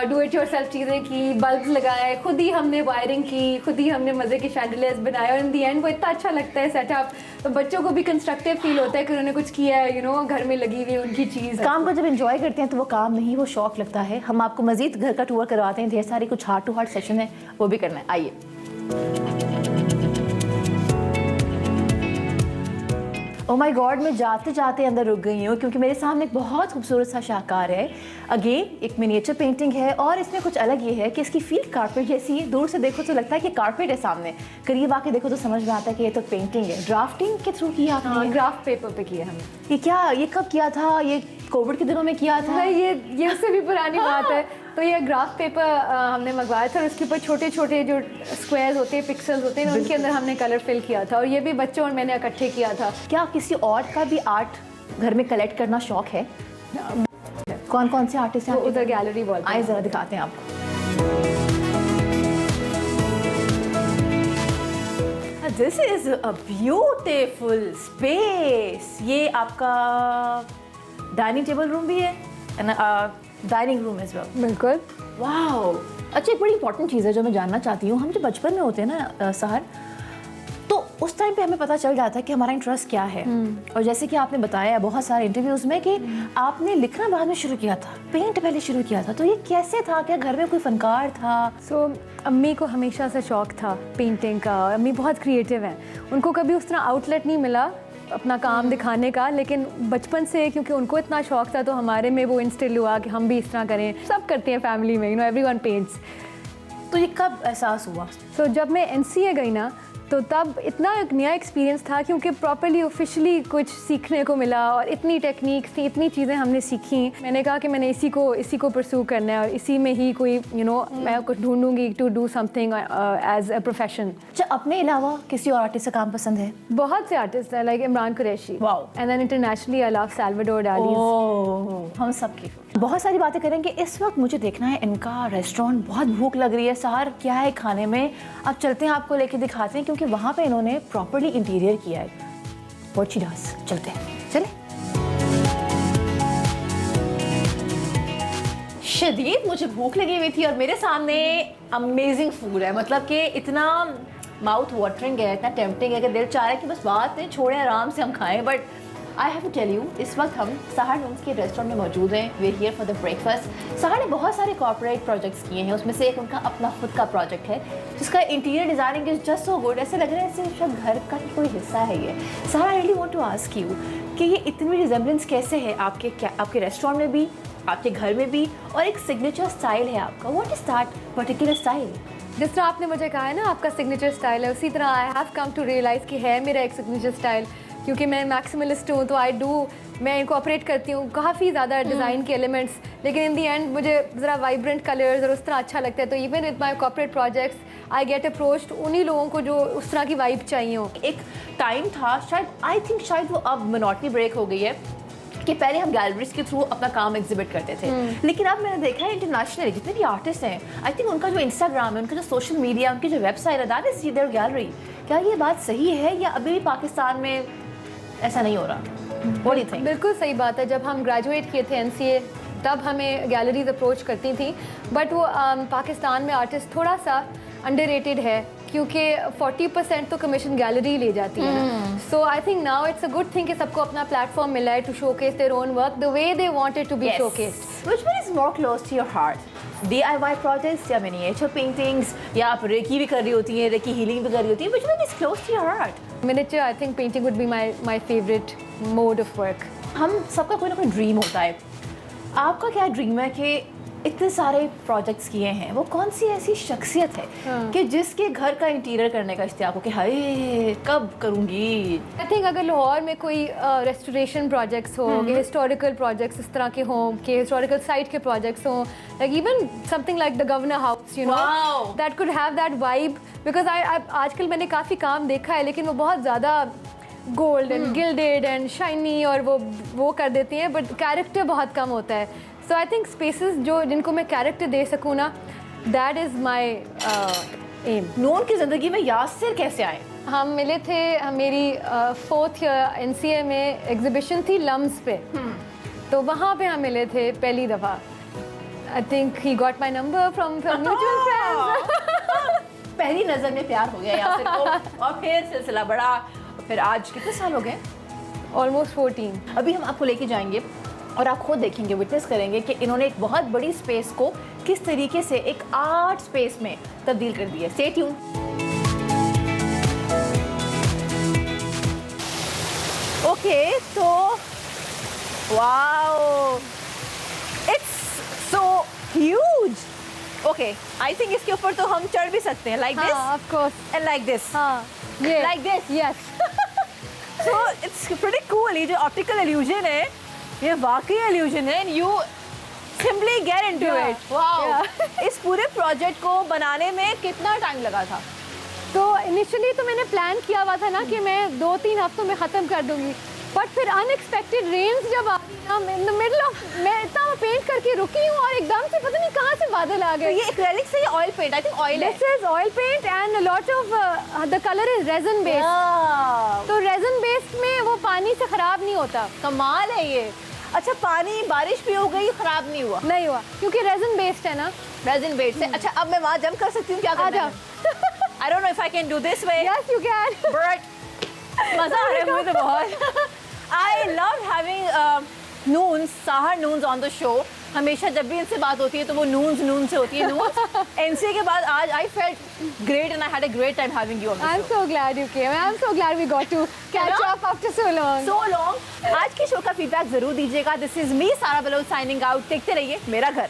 डू इट योरसेल्फ चीज़ें की, बल्ब लगाए, खुद ही हमने वायरिंग की, खुद ही हमने मज़े के शैंडलियर्स बनाए, और इन दी एंड वो इतना अच्छा लगता है सेटअप। तो बच्चों को भी कंस्ट्रक्टिव फील होता है कि उन्होंने कुछ किया है, घर में लगी हुई उनकी चीज़। काम को जब एंजॉय करते हैं तो वो काम नहीं, वो शौक लगता है। हम आपको मजीद घर का टूर करवाते हैं, ढेर सारे कुछ हार्ट टू हार्ट सेशन है, वो भी करना है। आइए। ओ माय गॉड, मैं जाते जाते अंदर रुक गई हूँ क्योंकि मेरे सामने एक बहुत खूबसूरत सा शाहकार है। अगेन एक मिनिएचर पेंटिंग है और इसमें कुछ अलग ये है कि इसकी फील कारपेट जैसी है। दूर से देखो तो लगता है कि कारपेट है सामने, करीब आके देखो तो समझ में आता है कि ये तो पेंटिंग है। ड्राफ्टिंग के थ्रू किया आपने? ग्राफ पेपर पे किया हमने। ये क्या, ये कब किया था? ये कोविड के दिनों में किया था? ये उससे भी पुरानी बात है। तो ये ग्राफ पेपर हमने मंगवाया था और उसके ऊपर छोटे छोटे जो स्क्वायर्स होते हैं, पिक्सेल्स होते हैं, उनके अंदर हमने कलर फिल किया था। और ये भी बच्चों और मैंने इकट्ठे किया था। क्या किसी और का भी आर्ट घर में कलेक्ट करना शौक है? कौन कौन से आर्टिस्ट हैं? उधर गैलरी वॉल आइए जरा दिखाते हैं आपको। This is a beautiful space. ये आपका डाइनिंग टेबल रूम भी है, डाइनिंग रूम एज वेल। बिल्कुल। वाओ, अच्छा एक बड़ी इंपॉर्टेंट चीज़ है जो मैं जानना चाहती हूँ। हम जब बचपन में होते हैं ना सहर, तो उस टाइम पे हमें पता चल जाता है कि हमारा इंटरेस्ट क्या है। और जैसे कि आपने बताया बहुत सारे इंटरव्यूज़ में कि आपने लिखना बाद में शुरू किया था, पेंट पहले शुरू किया था। तो ये कैसे था? क्या घर में कोई फनकार था? अम्मी को हमेशा से शौक था पेंटिंग का। अम्मी बहुत क्रिएटिव हैं, उनको कभी उस तरह आउटलेट नहीं मिला अपना काम दिखाने का, लेकिन बचपन से क्योंकि उनको इतना शौक था तो हमारे में वो इंस्टिल हुआ कि हम भी इस तरह करें। सब करते हैं फैमिली में, एवरीवन पेंट्स। तो ये कब एहसास हुआ? जब मैं NCA गई ना, तो तब इतना एक नया एक्सपीरियंस था क्योंकि प्रॉपर्ली ऑफिशियली कुछ सीखने को मिला और इतनी टेक्निक्स थी, इतनी चीज़ें हमने सीखी। मैंने कहा कि मैंने इसी को परस्यू करना है और इसी में ही कोई मैं कुछ ढूंढूंगी to do something as a profession. अच्छा, अपने अलावा किसी और आर्टिस्ट का काम पसंद है? बहुत से आर्टिस्ट हैं, like Imran Qureshi. Wow. And then internationally I love Salvador Dali. हम सब की बहुत सारी बातें करेंगे। इस वक्त मुझे देखना है इनका रेस्टोरेंट, बहुत भूख लग रही है। सहर क्या है खाने में? अब चलते हैं, आपको लेके दिखाते हैं क्योंकि वहाँ पे इन्होंने प्रॉपर्ली इंटीरियर किया है। What she does. चलते हैं, चले। शदीद मुझे भूख लगी हुई थी और मेरे सामने अमेजिंग फूड है। मतलब कि इतना माउथ वाटरिंग है, इतना टेम्पटिंग है कि दिल चाह रहा है कि बस बात नहीं छोड़ें, आराम से हम खाएं। But I have to tell you, इस वक्त हम सहर रूम्स के रेस्टोरेंट में मौजूद हैं। Way here for the breakfast. सहर ने बहुत सारे कॉर्पोरेट प्रोजेक्ट्स किए हैं, उसमें से एक उनका अपना खुद का प्रोजेक्ट है जिसका interior designing is just so good. ऐसे लग रहा है जैसे शायद घर का ही कोई हिस्सा है ये। Sahar, I really want to ask you कि ये इतनी रिजेम्बलेंस कैसे है आपके रेस्टोरेंट में भी, आपके घर में भी, और एक सिग्नेचर स्टाइल है आपका। What is that particular style? जिस तरह आपने मुझे कहा है ना आपका सिग्नेचर स्टाइल है, उसी तरह I have come to realize कि है मेरा एक सिग्नेचर स्टाइल। क्योंकि मैं मैक्सिमलिस्ट हूँ तो मैं इनकॉर्पोरेट करती हूँ काफ़ी ज़्यादा डिज़ाइन के एलिमेंट्स, लेकिन इन दी एंड मुझे ज़रा वाइब्रेंट कलर्स और उस तरह अच्छा लगता है। तो even with my corporate projects I get approached उन्हीं लोगों को जो उस तरह की वाइब चाहिए हो। एक टाइम था शायद वो अब मोनोटनी ब्रेक हो गई है कि पहले हम गैलरीज के थ्रू अपना काम एग्जिबिट करते थे, लेकिन अब मैंने देखा है इंटरनेशनली जितने भी आर्टिस्ट हैं, आई थिंक उनका जो इंस्टाग्राम है, उनका जो सोशल मीडिया, उनकी जो वेबसाइट है, दैट इज देयर गैलरी। क्या ये बात सही है या अभी भी पाकिस्तान में ऐसा नहीं हो रहा? What do you think? बिल्कुल सही बात है। जब हम ग्रेजुएट किए थे NCA तब हमें गैलरीज अप्रोच करती थी, बट वो पाकिस्तान में आर्टिस्ट थोड़ा सा अंडररेटेड है क्योंकि 40% तो कमीशन गैलरी ले जाती है। So I think now it's a good thing कि सबको अपना प्लेटफॉर्म मिला है to showcase their own work the way they wanted to be showcased. Which one is more close to your heart? DIY projects या miniature paintings, या आप recce भी कर रही होती हैं, रेकी हीलिंग भी कर रही होती हैं? Which one is close to your heart? Miniature, I think painting would be my favorite mode of work. हम सबका कोई ना कोई ड्रीम होता है। आपका क्या ड्रीम है कि इतने सारे प्रोजेक्ट्स किए हैं, वो कौन सी ऐसी शख्सियत है कि जिसके घर का इंटीरियर करने का इश्तियाक हो कि हाय कब करूँगी? आई थिंक अगर लाहौर में कोई रेस्टोरेशन प्रोजेक्ट्स हो, हिस्टोरिकल प्रोजेक्ट्स इस तरह के हों, कि हिस्टोरिकल साइट के प्रोजेक्ट्स हों, like even something like the governor house, you know, that could have that vibe, because आजकल मैंने काफ़ी काम देखा है लेकिन वो बहुत ज़्यादा gold and gilded and shiny और वो कर देती हैं, बट कैरेक्टर बहुत कम होता है. सो आई थिंक स्पेसेस जो जिनको मैं कैरेक्टर दे सकूँ ना, दैट इज़ माई एम. नून की ज़िंदगी में यासिर कैसे आए? हम मिले थे, मेरी 4th ईयर NCA में एग्जीबिशन थी लम्स पे, तो वहाँ पे हम मिले थे पहली दफ़ा. I think he got my number from mutual friends. पहली नज़र में प्यार हो गया यासिर को और फिर सिलसिला बढ़ा. फिर आज कितने साल हो गए? ऑलमोस्ट 14. अभी हम आपको लेके जाएंगे और आप खुद देखेंगे, विटनेस करेंगे कि इन्होंने एक बहुत बड़ी स्पेस को किस तरीके से एक आर्ट स्पेस में तब्दील कर दिया. Stay tuned. ओके, तो wow, it's so huge. Okay, I think इसके ऊपर तो हम चढ़ भी सकते हैं, like this, of course, and like this, ये like this. Yes. So it's pretty cool. ये जो ऑप्टिकल इल्यूजन है, ये वाकई इल्यूजन है, and you simply get into it. Wow. इस पूरे प्रोजेक्ट को बनाने में कितना टाइम लगा था? तो इनिशियली तो मैंने प्लान किया हुआ था ना कि मैं 2-3 हफ्तों में ख़त्म कर दूंगी, बट फिर अनएक्सपेक्टेड रेन्स जब आ गई ना, इन द मिडल ऑफ, मैं इतना पेंट करके रुकी हूँ और एकदम से पता नहीं कहाँ से बादल आ गए. ये एक्रेलिक से या oil paint? I think oil है. This is oil paint and a lot of the colour is resin based. तो रेजन बेस्ड में वो पानी से ख़राब नहीं होता. कमाल है ये. अच्छा, पानी बारिश भी हो गई, खराब नहीं हुआ? नहीं हुआ, क्योंकि रेजन बेस्ड है ना. रेजिन बेस्ड से. अच्छा, अब मैं वहाँ जंप कर सकती हूँ? क्या करना है? I don't know if I can do this way. Yes, you can. But मजा आ रहा है मुझे तो बहुत. I love having noons, Sahar noons on the show. हमेशा जब भी इनसे बात होती है तो वो नून से होती है. नून NCA के बाद आज I felt great and I had a great time having you on the show. I'm so glad you came. I'm so glad we got to catch up after so long. So long. आज के show का feedback जरूर दीजिएगा. This is me, सारा Bloch signing out. देखते रहिए मेरा घर.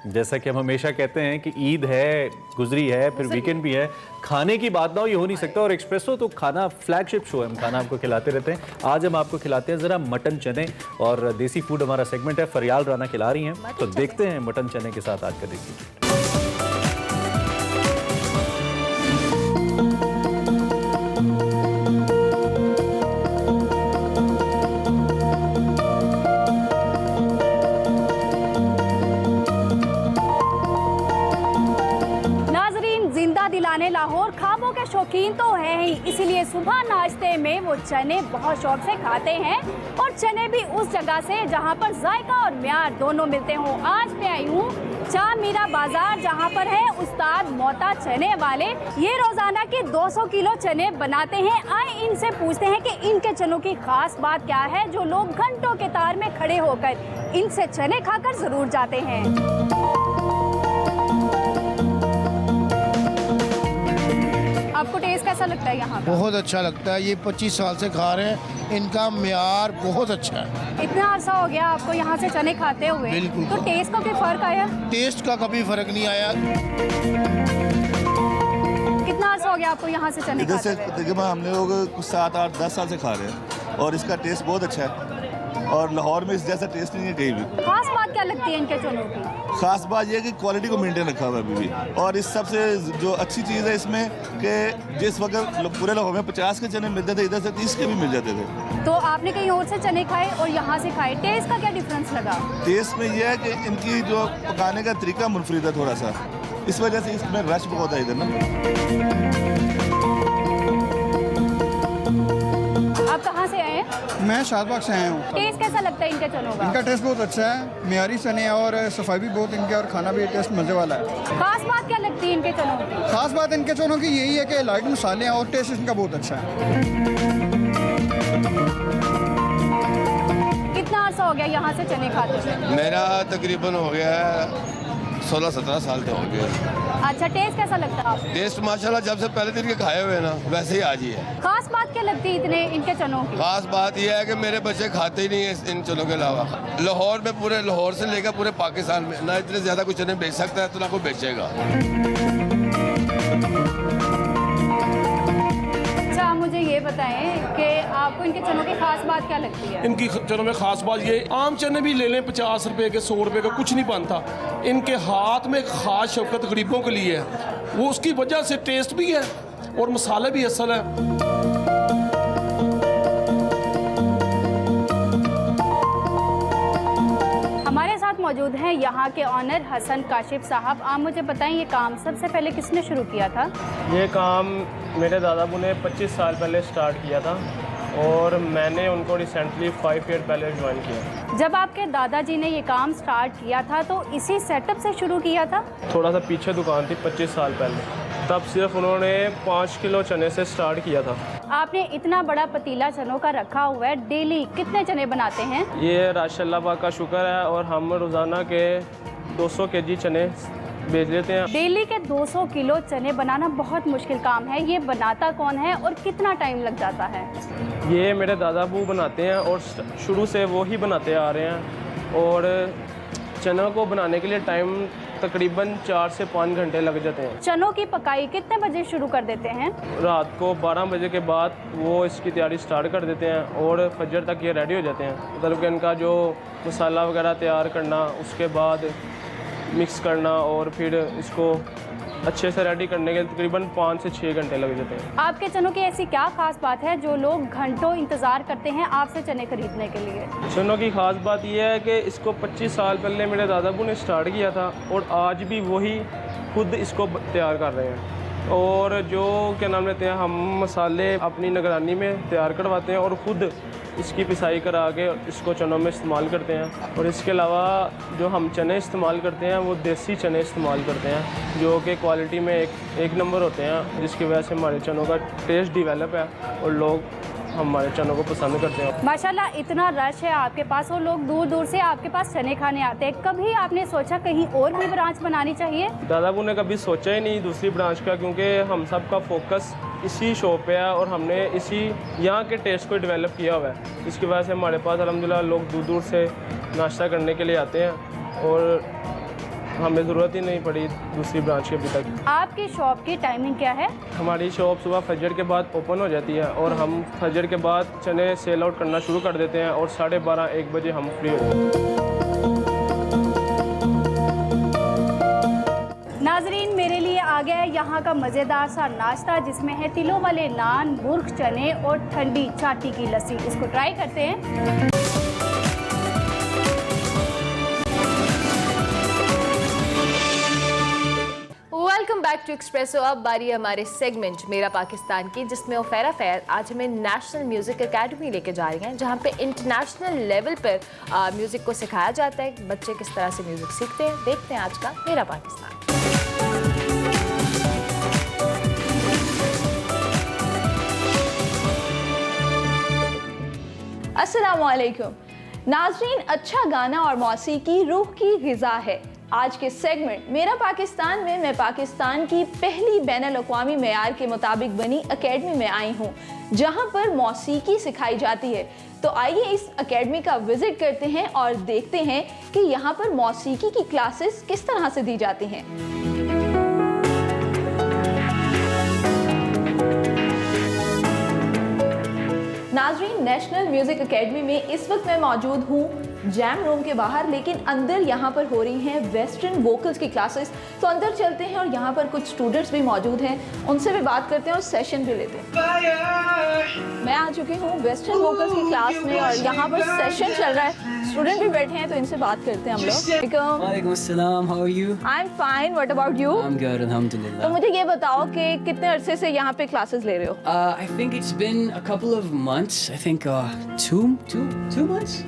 जैसा कि हम हमेशा कहते हैं कि ईद है, गुजरी है, फिर वीकेंड भी है, खाने की बात ना हो ये हो नहीं सकता. और एक्सप्रेसो तो खाना फ्लैगशिप शो है, हम खाना आपको खिलाते रहते हैं. आज हम आपको खिलाते हैं ज़रा मटन चने, और देसी फूड हमारा सेगमेंट है. फरियाल राना खिला रही हैं, तो देखते हैं मटन चने के साथ आज का देसी फूड. लाहौर ख्वाबों के शौकीन तो है ही, इसीलिए सुबह नाश्ते में वो चने बहुत शौक से खाते हैं, और चने भी उस जगह से जहां पर जायका और म्यार दोनों मिलते हों. आज मैं आई हूँ मीरा बाजार, जहां पर है उस्ताद मोता चने वाले. ये रोजाना के 200 किलो चने बनाते हैं. आए इनसे पूछते हैं कि इनके चनों की खास बात क्या है, जो लोग घंटों के तार में खड़े होकर इनसे चने खाकर जरूर जाते हैं. आपको टेस्ट कैसा लगता है यहाँ का? बहुत अच्छा लगता है. ये 25 साल से खा रहे हैं, इनका म्यार बहुत अच्छा है. इतना अरसा हो गया आपको यहाँ से चने खाते हुए? बिल्कुल. तो टेस्ट का कोई फर्क आया? टेस्ट का कभी फर्क नहीं आया. कितना अरसा हो गया आपको यहाँ से चने इधर से खाते हुए? तकरीबन हम लोग 7, 8, 10 साल से खा रहे हैं, और इसका टेस्ट बहुत अच्छा है, और लाहौर में इस जैसा टेस्ट नहीं है कहीं भी. खास बात क्या लगती है इनके चनों की? खास बात यह है कि क्वालिटी को मेंटेन रखा हुआ है अभी भी. और इस सबसे जो अच्छी चीज़ है इसमें कि जिस वक्त पूरे लाहौर में 50 के चने मिलते थे, इधर से 30 के भी मिल जाते थे. तो आपने कहीं और से चने खाए और यहाँ से खाए, टेस्ट का क्या डिफरेंस लगा? टेस्ट में यह है कि इनकी जो पकाने का तरीका मुनफरिद है थोड़ा सा, इस वजह से इसमें रश बहुत है इधर ना. आप कहाँ से आए हैं? मैं शाहबाग से आया हूँ. टेस्ट कैसा लगता है इनके चनों का? इनका टेस्ट बहुत अच्छा है, म्यारी चने हैं और सफाई भी बहुत इनके, और खाना भी टेस्ट मज़े वाला है. खास बात क्या लगती है इनके चनों की? खास बात इनके चनों की यही है कि लाइट मसाले हैं और टेस्ट इनका बहुत अच्छा है. कितना अर्सा हो गया यहाँ से चने खाते हुए? मेरा तकरीबन हो गया 16-17 साल तो हो गया. अच्छा, टेस्ट कैसा लगता है आपको? टेस्ट माशाल्लाह जब से पहले दिन के खाए हुए हैं ना वैसे ही आज ही है। खास बात क्या लगती है इतने इनके चनों की? खास बात यह है कि मेरे बच्चे खाते ही नहीं है इन चनों के अलावा। लाहौर में, पूरे लाहौर से लेकर पूरे पाकिस्तान में ना इतने ज़्यादा कुछ चने बेच सकता है तो ना कोई बेचेगा। अच्छा, मुझे ये बताएं कि आपको इनके चनों की खास बात क्या लगती है? इनकी चनों में खास बात ये, आम चने भी ले लें 50 रुपए के, 100 रुपए का, कुछ नहीं बनता। इनके हाथ में एक खास शौकत गरीबों के लिए है, वो उसकी वजह से टेस्ट भी है और मसाले भी असल है। हमारे साथ मौजूद हैं यहाँ के ऑनर हसन काशिफ साहब। आप मुझे बताएं ये काम सबसे पहले किसने शुरू किया था? ये काम मेरे दादाबू ने 25 साल पहले स्टार्ट किया था और मैंने उनको रिसेंटली 5 ईयर पहले ज्वाइन किया। जब आपके दादाजी ने ये काम स्टार्ट किया था तो इसी सेटअप से शुरू किया था? थोड़ा सा पीछे दुकान थी 25 साल पहले, तब सिर्फ उन्होंने 5 किलो चने से स्टार्ट किया था। आपने इतना बड़ा पतीला चनों का रखा हुआ है, डेली कितने चने बनाते हैं? ये राशिल्ला पाक का शुक्र है और हम रोज़ाना के 200 केजी चने बेच लेते हैं। डेली के 200 किलो चने बनाना बहुत मुश्किल काम है। ये बनाता कौन है और कितना टाइम लग जाता है? ये मेरे दादाबू बनाते हैं और शुरू से वो ही बनाते आ रहे हैं और चना को बनाने के लिए टाइम तकरीबन 4 से 5 घंटे लग जाते हैं। चनों की पकाई कितने बजे शुरू कर देते हैं? रात को 12 बजे के बाद वो इसकी तैयारी स्टार्ट कर देते हैं और फजर तक ये रेडी हो जाते हैं। मतलब कि इनका जो मसाला वगैरह तैयार करना, उसके बाद मिक्स करना और फिर इसको अच्छे से रेडी करने के तकरीबन 5 से 6 घंटे लग जाते हैं। आपके चनों की ऐसी क्या खास बात है जो लोग घंटों इंतज़ार करते हैं आपसे चने खरीदने के लिए? चनों की खास बात यह है कि इसको 25 साल पहले मेरे दादाबू ने स्टार्ट किया था और आज भी वही खुद इसको तैयार कर रहे हैं। और जो क्या नाम लेते हैं, हम मसाले अपनी निगरानी में तैयार करवाते हैं और ख़ुद इसकी पिसाई करा के इसको चनों में इस्तेमाल करते हैं। और इसके अलावा जो हम चने इस्तेमाल करते हैं वो देसी चने इस्तेमाल करते हैं जो कि क्वालिटी में एक नंबर होते हैं, जिसकी वजह से हमारे चनों का टेस्ट डिवेलप है और लोग हमारे चनों को पसंद करते हैं। माशाल्लाह इतना रश है आपके पास और लोग दूर दूर से आपके पास चने खाने आते हैं। कभी आपने सोचा कहीं और भी ब्रांच बनानी चाहिए? दादाबू ने कभी सोचा ही नहीं दूसरी ब्रांच का, क्योंकि हम सब का फोकस इसी शॉप पे है और हमने इसी यहाँ के टेस्ट को डेवलप किया हुआ है। इसकी वजह से हमारे पास अल्हम्दुलिल्लाह लोग दूर दूर से नाश्ता करने के लिए आते हैं और हमें ज़रूरत ही नहीं पड़ी दूसरी ब्रांच के अभी तक। आपकी शॉप की टाइमिंग क्या है? हमारी शॉप सुबह फजर के बाद ओपन हो जाती है और हम फजर के बाद चने सेल आउट करना शुरू कर देते हैं और 12:30-1 बजे हम फ्री हो जाते हैं। नाजरीन, मेरे लिए आ गया है यहाँ का मज़ेदार सा नाश्ता जिसमें है तिलों वाले नान, मुर्ग चने और ठंडी चाटी की लस्सी। इसको ट्राई करते हैं। Welcome back to Expresso. अब बारी है हमारे सेगमेंट मेरा पाकिस्तान की, जिसमें ओफेरा फैर आज हमें नेशनल म्यूज़िक एकेडमी लेके जा रही हैं, जहाँ पे इंटरनेशनल लेवल पर म्यूज़िक को सिखाया जाता है। बच्चे किस तरह से म्यूज़िक सीखते हैं, देखते हैं आज का मेरा पाकिस्तान। अस्सलामुअलैकुम नाजरीन, अच्छा गाना और मौसीकी रूह की ग़िज़ा है। आज के सेगमेंट मेरा पाकिस्तान में मैं पाकिस्तान की पहली बैनुल-अक़वामी मेयार के मुताबिक बनी एकेडमी में आई हूँ, जहाँ पर मौसीकी सिखाई जाती है। तो आइए इस एकेडमी का विज़िट करते हैं और देखते हैं कि यहाँ पर मौसीकी की क्लासेस किस तरह से दी जाती हैं। नाजरीन, नेशनल म्यूज़िक एकेडमी में इस वक्त मैं मौजूद हूँ जैम रूम के बाहर, लेकिन अंदर यहाँ पर हो रही हैं वेस्टर्न वोकल्स की क्लासेस। तो अंदर चलते हैं और यहाँ पर कुछ स्टूडेंट्स भी मौजूद हैं, उनसे भी बात करते हैं और सेशन भी लेते हैं। मैं आ चुकी हूँ वेस्टर्न वोकल्स की क्लास में और यहाँ पर सेशन चल रहा है। स्टूडेंट भी बैठे हैं तो इनसे बात करते हैं हम लोग। वालेकुम अस्सलाम, how are you? I am fine, what about you? I am good, अल्हम्दुलिल्लाह। तो मुझे ये बताओ कि कितने अरसे से यहाँ पे क्लासेस ले रहे हो? I think it's been a couple of months, I think 2 months,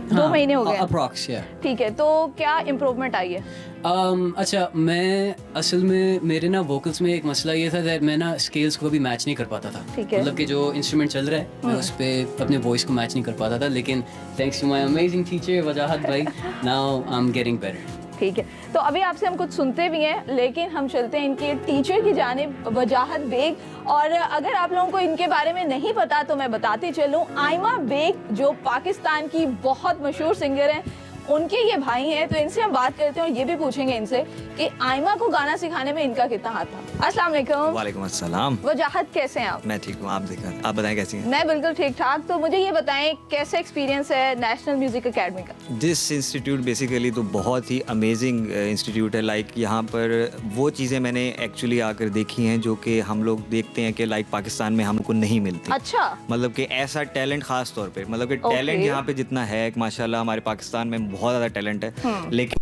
2 महीने हो गए अप्रॉक्स। या ठीक है, तो क्या इम्प्रूवमेंट आई है? अच्छा, मैं असल में मेरे ना वोकल्स में एक मसला ये था कि मैं ना स्केल्स को कभी मैच नहीं कर पाता था। ठीक है। मतलब कि जो इंस्ट्रूमेंट चल रहा है मैं उस पर अपने वॉइस को मैच नहीं कर पाता था, लेकिन thanks to my amazing teacher Wajahat भाई, now I am getting better. ठीक है, तो अभी आपसे हम कुछ सुनते भी हैं, लेकिन हम चलते हैं इनके टीचर की जानिब, वजाहत बेग। और अगर आप लोगों को इनके बारे में नहीं पता तो मैं बताती चलूँ, आइमा बेग जो पाकिस्तान की बहुत मशहूर सिंगर हैं, उनके ये भाई हैं। तो इनसे हम बात करते हैं और ये भी पूछेंगे इनसे कि आइमा को गाना सिखाने में इनका कितना हाथ था। अस्सलाम वालेकुम। वालेकुम अस्सलाम। वजाहत कैसे हैं आप? मैं ठीक हूँ, आप देखें, आप बताएं कैसी हैं? मैं बिल्कुल ठीक ठाक। तो मुझे ये बताएं कैसा एक्सपीरियंस है नेशनल म्यूजिक एकेडमी का? दिस इंस्टीट्यूट बेसिकली तो बहुत ही अमेजिंग इंस्टीट्यूट है। लाइक यहाँ पर वो चीज़ें मैंने एक्चुअली आकर देखी हैं जो कि हम लोग देखते हैं कि लाइक पाकिस्तान में हमको नहीं मिलती। अच्छा। मतलब कि ऐसा टैलेंट खास तौर पे, मतलब कि टैलेंट यहाँ पे जितना है माशाल्लाह हमारे पाकिस्तान में बहुत ज़्यादा टैलेंट है, लेकिन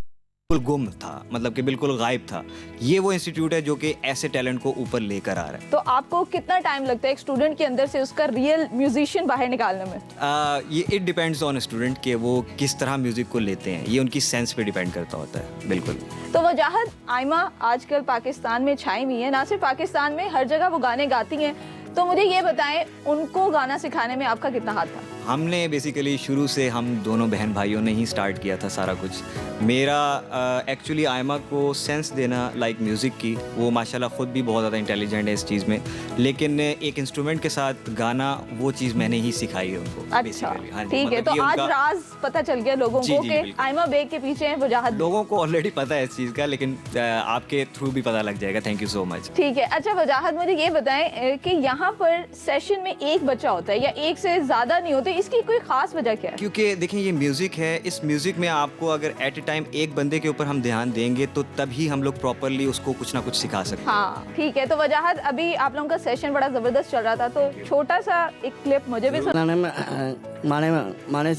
बिल्कुल गुम था, मतलब कि बिल्कुल गायब था। ये वो इंस्टीट्यूट है जो कि ऐसे टैलेंट को ऊपर लेकर आ रहा है। तो आपको कितना टाइम लगता है एक स्टूडेंट के अंदर से उसका रियल म्यूजिशियन बाहर निकालने में? ये इट डिपेंड्स ऑन स्टूडेंट कि वो किस तरह म्यूजिक को लेते हैं, ये उनकी सेंस पे डिपेंड करता होता है। बिल्कुल। तो वजाहत, आइमा आजकल पाकिस्तान में छाई हुई है, ना सिर्फ पाकिस्तान में, हर जगह वो गाने गाती हैं। तो मुझे ये बताएं, उनको गाना सिखाने में आपका कितना हाथ था? हमने बेसिकली शुरू से हम दोनों बहन भाइयों ने ही स्टार्ट किया था सारा कुछ। मेरा एक्चुअली आयमा को सेंस देना लाइक म्यूज़िक की, वो माशाल्लाह ख़ुद भी बहुत ज़्यादा इंटेलिजेंट है इस चीज़ में, लेकिन एक इंस्ट्रूमेंट के साथ गाना वो चीज़ मैंने ही सिखाई है उनको। अच्छा, ठीक है। तो आज राज पता चल गया लोगों को कि आयमा बेग के पीछे है वजाहत। लोगों को ऑलरेडी पता है इस चीज़ का, लेकिन आपके थ्रू भी पता लग जाएगा। Thank you so much. ठीक है। अच्छा वजाहत, मुझे ये बताएं कि यहाँ पर सेशन में एक बच्चा होता है या एक से ज़्यादा नहीं होते, इसकी कोई खास वजह क्या है? क्योंकि देखिए ये म्यूज़िक है, इस म्यूज़िक में आपको अगर एट ए टाइम एक बंदे के ऊपर हम ध्यान देंगे तो तभी हम लोग प्रॉपरली उसको कुछ ना कुछ सिखा सकते हैं। हाँ ठीक है। तो वजाहत, अभी आप लोगों का सेशन बड़ा ज़बरदस्त चल रहा था, तो छोटा सा एक क्लिप मुझे भी सुनाने में माने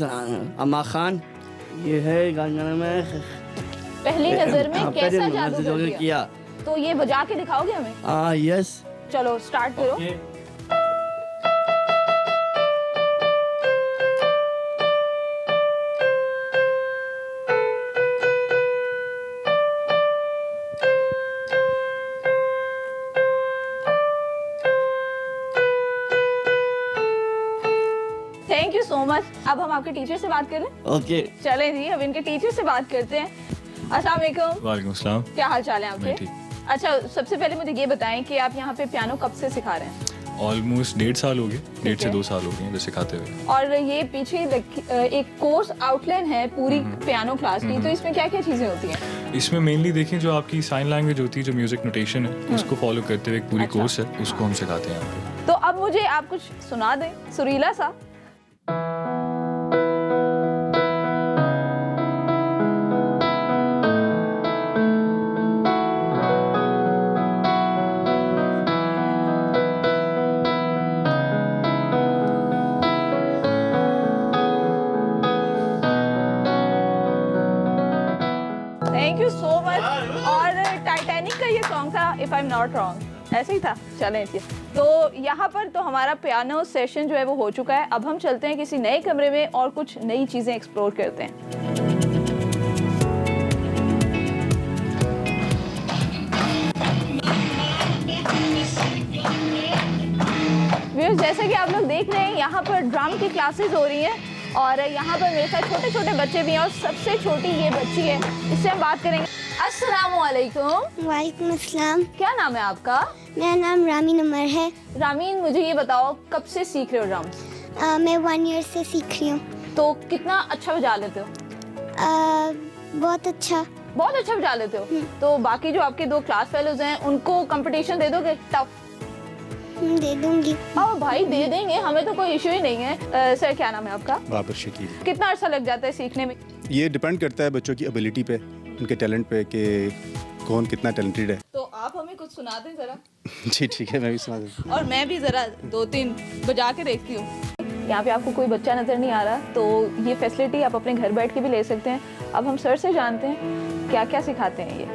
अम्मा खान, ये है गाने में पहली नजर में कैसा जादू कर किया, तो ये बजा के दिखाओगे हमें? यस। चलो स्टार्ट करो। Thank you so much. अब हम आपके टीचर से बात करें? ओके। चलें जी, अब इनके टीचर से बात करते हैं। अस्सलाम वालेकुम। वालेकुम अस्सलाम। क्या हाल चाल है आपके? अच्छा, सबसे पहले मुझे ये बताएं कि आप यहाँ पे पियानो कब से सिखा रहे हैं? ऑलमोस्ट 1.5 साल हो गए, 1.5 से 2 साल हो गए हैं सिखाते हुए। और ये पीछे एक कोर्स आउटलाइन है पूरी पियानो क्लास की, तो इसमें क्या क्या चीज़ें होती हैं? इसमें मेनली देखें जो आपकी साइन लैंग्वेज होती है, जो म्यूजिक नोटेशन है, उसको फॉलो करते हुए एक पूरी कोर्स है, उसको हम सिखाते हैं यहाँ पे। तो अब मुझे आप कुछ सुना दें सुरीला सा। Thank you so much. और टाइटैनिक का ये सॉन्ग था, if I am not wrong, ऐसे ही था। चलें जी, तो यहाँ पर तो हमारा पियानो सेशन जो है वो हो चुका है। अब हम चलते हैं किसी नए कमरे में और कुछ नई चीज़ें एक्सप्लोर करते हैं। व्यूअर्स, जैसे कि आप लोग देख रहे हैं, यहाँ पर ड्रम की क्लासेस हो रही हैं और यहाँ पर मेरे साथ छोटे छोटे बच्चे भी हैं और सबसे छोटी ये बच्ची है, इससे हम बात करेंगे। अस्सलामुअलैकुम। वालेकुम अस्सलाम। क्या नाम है आपका? मेरा नाम रामीन उमर है। रामीन, मुझे ये बताओ कब से सीख रहे हो ड्रम्स? मैं 1 ईयर से सीख रही हूँ। तो कितना अच्छा बजा लेते हो? बहुत अच्छा। बहुत अच्छा बजा लेते हो? तो बाकी जो आपके 2 क्लास फेलोज हैं उनको कंपटीशन दे दोगे टफ? दे दूंगी। हाँ भाई दे देंगे, हमें तो कोई इशू ही नहीं है। सर क्या नाम है आपका? बाबर शकील। कितना अर्सा लग जाता है सीखने में? ये डिपेंड करता है बच्चों की एबिलिटी पे, उनके टैलेंट पे कि कौन कितना टैलेंटेड है। तो आप हमें कुछ सुना दें जरा। जी ठीक है, मैं भी सुना दूँ। और मैं भी जरा 2-3 बजा के देखती हूँ। यहाँ पे आपको कोई बच्चा नज़र नहीं आ रहा, तो ये फैसिलिटी आप अपने घर बैठ के भी ले सकते हैं। अब हम सर से जानते हैं क्या क्या सिखाते हैं ये।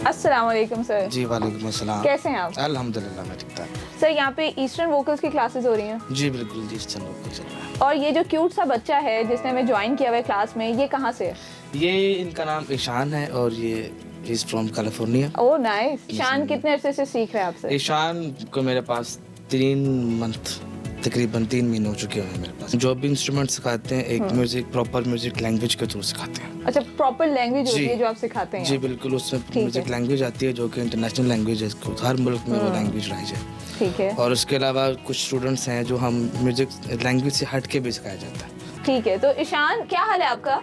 अस्सलाम वालेकुम सर। जी वालेकुम अस्सलाम। कैसे हैं आप? अल्हम्दुलिल्लाह मैं ठीक ठाक। सर यहाँ पे ईस्टर्न वोकल्स की क्लासेस हो रही हैं? जी बिल्कुल जी, ईस्टर्न वोकल्स चल रहा है। और ये जो क्यूट सा बच्चा है जिसने हमें ज्वाइन किया हुआ है क्लास में, ये कहाँ से है? ये इनका नाम ईशान है और ये is from California. Oh nice. Ishaan कितने अरसे से सीख रहे हैं आपसे? ईशान को मेरे पास 3 मंथ तकरीबन 3 महीने हो चुके हैं मेरे पास। जो भी इंस्ट्रूमेंट सिखाते हैं एक म्यूजिक प्रॉपर म्यूजिक लैंग्वेज के थ्रू सिखाते हैं। अच्छा, प्रॉपर लैंग्वेज होती जी। है जो आप सिखाते हैं? जी बिल्कुल, उसमें है। म्यूजिक लैंग्वेज आती है जो कि इंटरनेशनल लैंग्वेज है, हर मुल्क में वो लैंग्वेज राइज है। ठीक है। और उसके अलावा कुछ स्टूडेंट्स हैं जो हम म्यूजिक लैंग्वेज से हट के भी सिखाया जाता है। ठीक है, तो ईशान क्या हाल है आपका?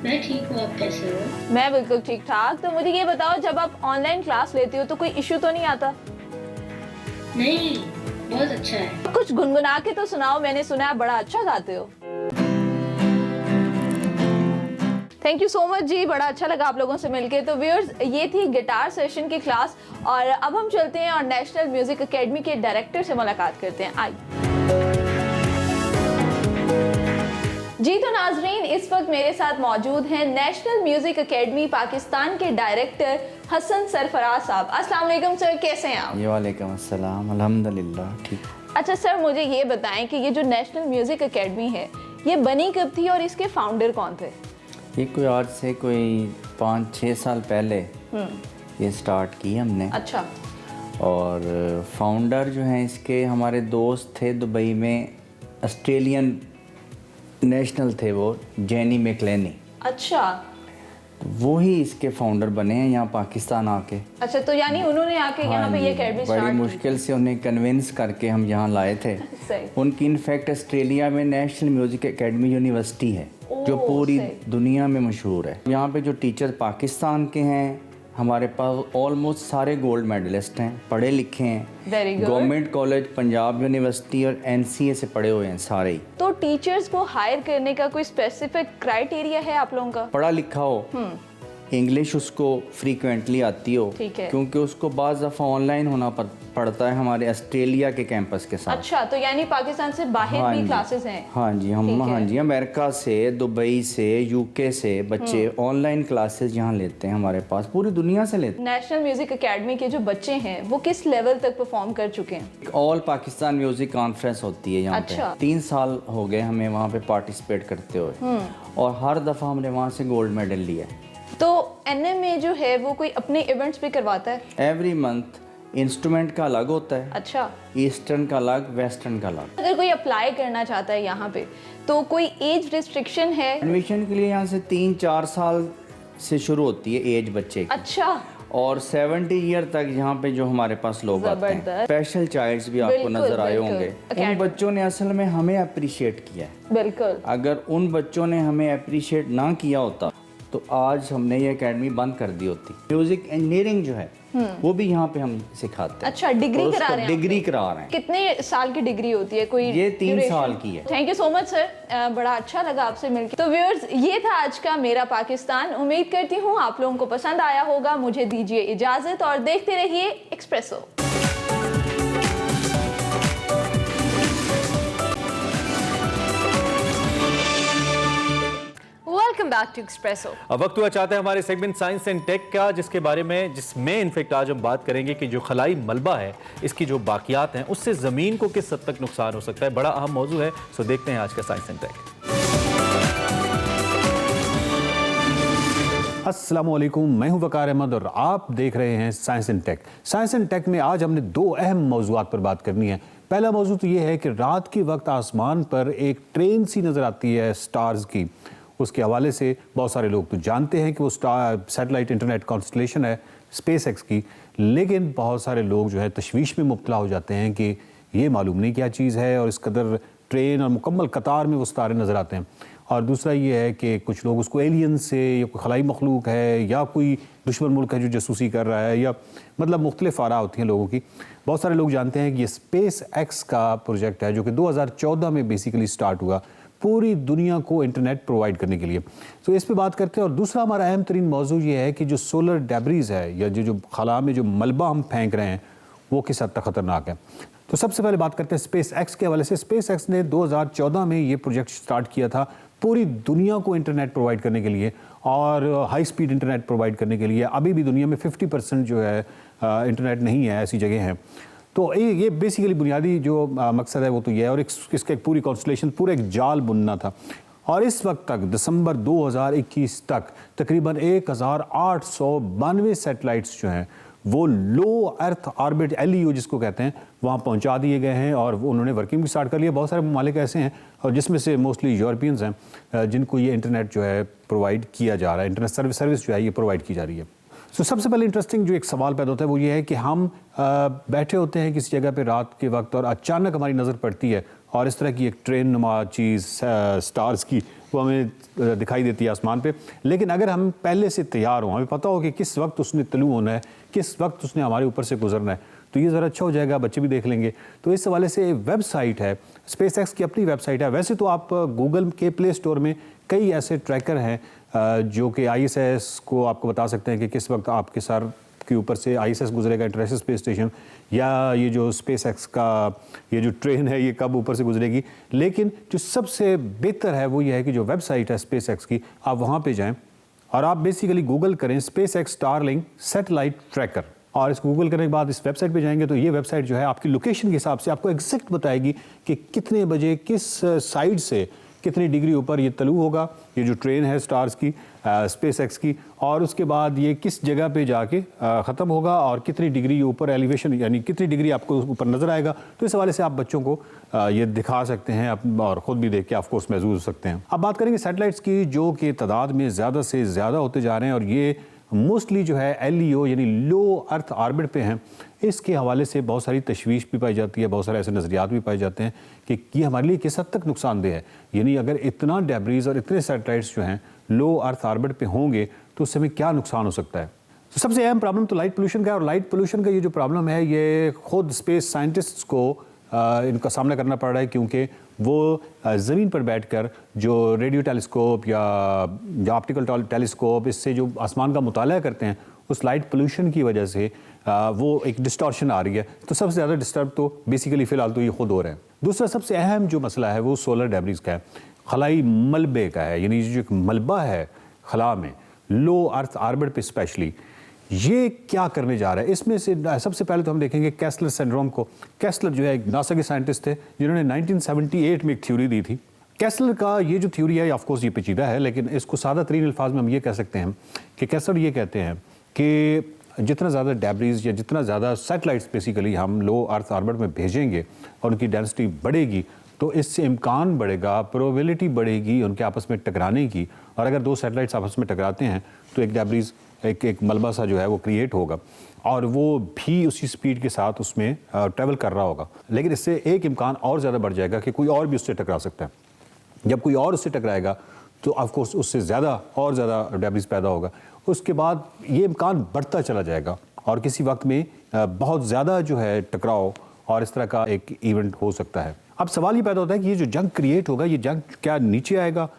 मैं ठीक हूँ, आप कैसे हो? मैं बिल्कुल ठीक ठाक। तो मुझे ये बताओ, जब आप ऑनलाइन क्लास लेते हो तो कोई इशू तो नहीं आता? नहीं, बहुत अच्छा है। कुछ गुनगुना के तो सुनाओ, मैंने सुना है बड़ा अच्छा गाते हो। थैंक यू सो मच जी, बड़ा अच्छा लगा आप लोगों से मिलके। तो व्यूअर्स, ये थी गिटार सेशन की क्लास और अब हम चलते हैं और नेशनल म्यूजिक एकेडमी के डायरेक्टर से मुलाकात करते हैं। आइए जी। तो नाजरीन, इस वक्त मेरे साथ मौजूद हैं नेशनल म्यूजिक एकेडमी पाकिस्तान के डायरेक्टर हसन सरफराज साहब। अस्सलाम वालेकुम सर, कैसे हैं आप? वालेकुम अस्सलाम, अल्हम्दुलिल्लाह ठीक। अच्छा सर, मुझे ये बताएं कि ये जो नेशनल म्यूजिक एकेडमी है ये बनी कब थी और इसके फाउंडर कौन थे? ये कोई आज से कोई 5-6 साल पहले ये स्टार्ट की हमने। अच्छा। और फाउंडर जो हैं इसके हमारे दोस्त थे दुबई में, ऑस्ट्रेलियन नेशनल थे वो, जेनी मैकलेनी। अच्छा। तो वो ही इसके फाउंडर बने हैं यहाँ पाकिस्तान आके। अच्छा, तो यानी उन्होंने आके यहाँ पे ये एकेडमी स्टार्ट की? बड़ी मुश्किल से उन्हें कन्विंस करके हम यहाँ लाए थे। सही। उनकी इनफैक्ट ऑस्ट्रेलिया में नेशनल म्यूजिक एकेडमी यूनिवर्सिटी है जो पूरी दुनिया में मशहूर है। यहाँ पे जो टीचर पाकिस्तान के हैं, हमारे पास ऑलमोस्ट सारे गोल्ड मेडलिस्ट हैं, पढ़े लिखे हैं, गवर्नमेंट कॉलेज, पंजाब यूनिवर्सिटी और NCA से पढ़े हुए हैं सारे ही। तो टीचर्स को हायर करने का कोई स्पेसिफिक क्राइटेरिया है आप लोगों का? पढ़ा लिखा हो, इंग्लिश उसको फ्रीक्वेंटली आती हो, क्योंकि उसको बाज़ दफ़ा ऑनलाइन होना पड़ता है हमारे ऑस्ट्रेलिया के कैंपस के साथ। अच्छा, तो यानी पाकिस्तान से बाहर भी क्लासेस हैं? हाँ जी, अमेरिका से, दुबई से, UK से बच्चे ऑनलाइन क्लासेस यहाँ लेते हैं, हमारे पास पूरी दुनिया से लेते हैं। नेशनल म्यूजिक एकेडमी के जो बच्चे हैं वो किस लेवल तक परफॉर्म कर चुके हैं? ऑल पाकिस्तान म्यूजिक कॉन्फ्रेंस होती है यहाँ पे। 3 साल हो गए हमें वहाँ पे पार्टिसिपेट करते हुए और हर दफ़ा हमने वहाँ से गोल्ड मेडल लिया है। तो NMA जो है वो कोई अपने इवेंट्स भी करवाता है? एवरी मंथ इंस्ट्रूमेंट का अलग होता है। अच्छा। ईस्टर्न का अलग, वेस्टर्न का अलग। अगर कोई अप्लाई करना चाहता है यहाँ पे तो कोई एज रिस्ट्रिक्शन है? एडमिशन के लिए यहाँ से 3-4 साल से शुरू होती है एज बच्चे की। अच्छा। और 70 ईयर तक यहाँ पे जो हमारे पास लोग आते हैं, स्पेशल चाइल्ड्स भी आपको नजर आए होंगे। उन बच्चों ने असल में हमें अप्रिशिएट किया है। बिल्कुल। अगर उन बच्चों ने हमें अप्रिशिएट ना किया होता तो आज हमने ये एकेडमी बंद कर दी होती। म्यूजिक इंजीनियरिंग जो है वो भी यहाँ पे हम सिखाते हैं। अच्छा, डिग्री करा रहे हैं? डिग्री करा रहे हैं। कितने साल की डिग्री होती है? कोई ये 3 साल की है। Thank you so much sir, बड़ा अच्छा लगा आपसे मिलकर। तो व्यूअर्स, ये था आज का मेरा पाकिस्तान। उम्मीद करती हूँ आप लोगों को पसंद आया होगा। मुझे दीजिए इजाजत और देखते रहिए Expresso. Welcome back to Expresso. अब वक्त हुआ चाहता है हमारे सेगमेंट साइंस एंड टेक का, जिसमें इनफेक्ट आज हम बात करेंगे कि जो खलाई मलबा है, इसकी जो बाकियात हैं, उससे ज़मीन को किस हद तक नुकसान हो सकता है। बड़ा अहम मौजू है, सो देखते हैं आज का साइंस एंड टेक। अस्सलाम वालेकुम, मैं हूं वकार अहमद और आप देख रहे हैं science and tech. Science and tech में आज हमने 2 अहम मौजूआत पर बात करनी है। पहला मौजू तो ये है कि रात के वक्त आसमान पर एक ट्रेन सी नज़र आती है स्टार्स की। उसके हवाले से बहुत सारे लोग तो जानते हैं कि वो सैटेलाइट इंटरनेट कॉन्स्टलेशन है SpaceX की, लेकिन बहुत सारे लोग जो है तशवीश में मुब्तला हो जाते हैं कि ये मालूम नहीं क्या चीज़ है और इस कदर ट्रेन और मुकम्मल कतार में वो सितारे नज़र आते हैं। और दूसरा ये है कि कुछ लोग उसको एलियन से या कोई खलाई मखलूक है या कोई दुश्मन मुल्क है जो जासूसी कर रहा है, या मतलब मुख्तलिफ आरा होती हैं लोगों की। बहुत सारे लोग जानते हैं कि ये SpaceX का प्रोजेक्ट है जो कि 2014 में बेसिकली स्टार्ट हुआ पूरी दुनिया को इंटरनेट प्रोवाइड करने के लिए। तो इस पे बात करते हैं। और दूसरा हमारा अहम तरीन मौजू ये है कि जो सोलर डेब्रीज है या जो खला में जो मलबा हम फेंक रहे हैं वो किस हद तक ख़तरनाक है। तो सबसे पहले बात करते हैं SpaceX के हवाले से। SpaceX ने 2014 में ये प्रोजेक्ट स्टार्ट किया था पूरी दुनिया को इंटरनेट प्रोवाइड करने के लिए और हाई स्पीड इंटरनेट प्रोवाइड करने के लिए। अभी भी दुनिया में 50% जो है इंटरनेट नहीं है, ऐसी जगह हैं। तो ये बेसिकली बुनियादी जो मकसद है वो तो ये है। और इसका एक पूरी कॉन्स्टलेशन, पूरा एक जाल बुनना था। और इस वक्त तक दिसंबर 2021 तक तकरीबन 1892 सैटेलाइट्स जो हैं वो लो अर्थ ऑर्बिट LEO जिसको कहते हैं वहाँ पहुँचा दिए गए हैं और उन्होंने वर्किंग भी स्टार्ट कर लिया। बहुत सारे ममालिक ऐसे हैं और जिसमें से मोस्टली यूरोपियंस हैं जिनको ये इंटरनेट जो है प्रोवाइड किया जा रहा है, इंटरनेट सर्विस जो है ये प्रोवाइड की जा रही है। तो सबसे पहले इंटरेस्टिंग जो एक सवाल पैदा होता है वो ये है कि हम बैठे होते हैं किसी जगह पे रात के वक्त और अचानक हमारी नज़र पड़ती है और इस तरह की एक ट्रेन नुमा चीज़ स्टार्स की वो हमें दिखाई देती है आसमान पे। लेकिन अगर हम पहले से तैयार हों, हमें पता हो कि किस वक्त उसने तलू होना है, किस वक्त उसने हमारे ऊपर से गुजरना है, तो ये ज़रा अच्छा हो जाएगा, बच्चे भी देख लेंगे। तो इस हवाले से वेबसाइट है, SpaceX की अपनी वेबसाइट है। वैसे तो आप गूगल के प्ले स्टोर में कई ऐसे ट्रैकर हैं जो कि ISS को आपको बता सकते हैं कि किस वक्त आपके सर के ऊपर से ISS गुजरेगा, इंटरनेशनल स्पेस स्टेशन, या ये जो SpaceX का ये जो ट्रेन है ये कब ऊपर से गुजरेगी। लेकिन जो सबसे बेहतर है वो ये है कि जो वेबसाइट है SpaceX की, आप वहाँ पे जाएं और आप बेसिकली गूगल करें SpaceX Starlink सैटेलाइट ट्रैकर, और इस गूगल करने के बाद इस वेबसाइट पे जाएंगे तो ये वेबसाइट जो है आपकी लोकेशन के हिसाब से आपको एग्जैक्ट बताएगी कि कितने बजे किस साइड से कितनी डिग्री ऊपर ये तलू होगा, ये जो ट्रेन है स्टार्स की SpaceX की, और उसके बाद ये किस जगह पे जाके ख़त्म होगा और कितनी डिग्री ऊपर एलिवेशन यानी कितनी डिग्री आपको ऊपर नज़र आएगा। तो इस हवाले से आप बच्चों को ये दिखा सकते हैं और ख़ुद भी देख के ऑफ कोर्स महसूस हो सकते हैं। अब बात करेंगे सैटेलाइट्स की जो कि तादाद में ज़्यादा से ज़्यादा होते जा रहे हैं और ये मोस्टली जो है LEO यानी लो अर्थ ऑर्बिट पे हैं। इसके हवाले से बहुत सारी तशवीश भी पाई जाती है, बहुत सारे ऐसे नज़रियात भी पाए जाते हैं कि ये हमारे लिए किस हद तक नुकसानदेह है। यानी अगर इतना डेब्रीज और इतने सैटेलाइट्स जो हैं लो अर्थ ऑर्बिट पे होंगे तो उससे हमें क्या नुकसान हो सकता है। तो सबसे अहम प्रॉब्लम तो लाइट पोल्यूशन का है और लाइट पोल्यूशन का ये जो प्रॉब्लम है ये खुद स्पेस साइंटिस्ट्स को इनका सामना करना पड़ रहा है, क्योंकि वो ज़मीन पर बैठकर जो रेडियो टेलीस्कोप या ऑप्टिकल टेलीस्कोप इससे जो आसमान का मुताला करते हैं उस लाइट पोल्यूशन की वजह से वो एक डिस्टॉर्शन आ रही है। तो सबसे ज़्यादा डिस्टर्ब तो बेसिकली फ़िलहाल तो ये खुद हो रहे हैं। दूसरा सबसे अहम जो मसला है वो सोलर डेब्रीज का है, खलाई मलबे का है। यानी जो एक मलबा है खला में लो अर्थ ऑर्बिट पे स्पेशली, ये क्या करने जा रहा है। इसमें से सबसे पहले तो हम देखेंगे कैस्लर सिंड्रोम को। कैस्लर जो है एक नासा के साइंटिस्ट थे जिन्होंने 1978 में एक थ्योरी दी थी। कैस्लर का ये जो थ्योरी है ऑफ कोर्स ये पेचीदा है, लेकिन इसको सादा तरीन अल्फाज में हम ये कह सकते हैं कि कैस्लर ये कहते हैं कि जितना ज़्यादा डेब्रीज या जितना ज़्यादा सैटेलाइट्स बेसिकली हम लो अर्थ ऑर्बिट में भेजेंगे और उनकी डेंसिटी बढ़ेगी तो इससे इम्कान बढ़ेगा, प्रोबेबिलिटी बढ़ेगी उनके आपस में टकराने की। और अगर दो सैटेलाइट्स आपस में टकराते हैं तो एक डेब्रीज एक मलबा सा जो है वो क्रिएट होगा और वो भी उसी स्पीड के साथ उसमें ट्रैवल कर रहा होगा। लेकिन इससे एक इम्कान और ज़्यादा बढ़ जाएगा कि कोई और भी उससे टकरा सकता है। जब कोई और उससे टकराएगा तो ऑफकोर्स उससे ज़्यादा और ज़्यादा डेब्रीज पैदा होगा। उसके बाद ये इम्कान बढ़ता चला जाएगा और किसी वक्त में बहुत ज़्यादा जो है टकराव और इस तरह का एक इवेंट हो सकता है। अब सवाल ये पैदा होता है कि ये जो जंग क्रिएट होगा ये जंग क्या नीचे आएगा?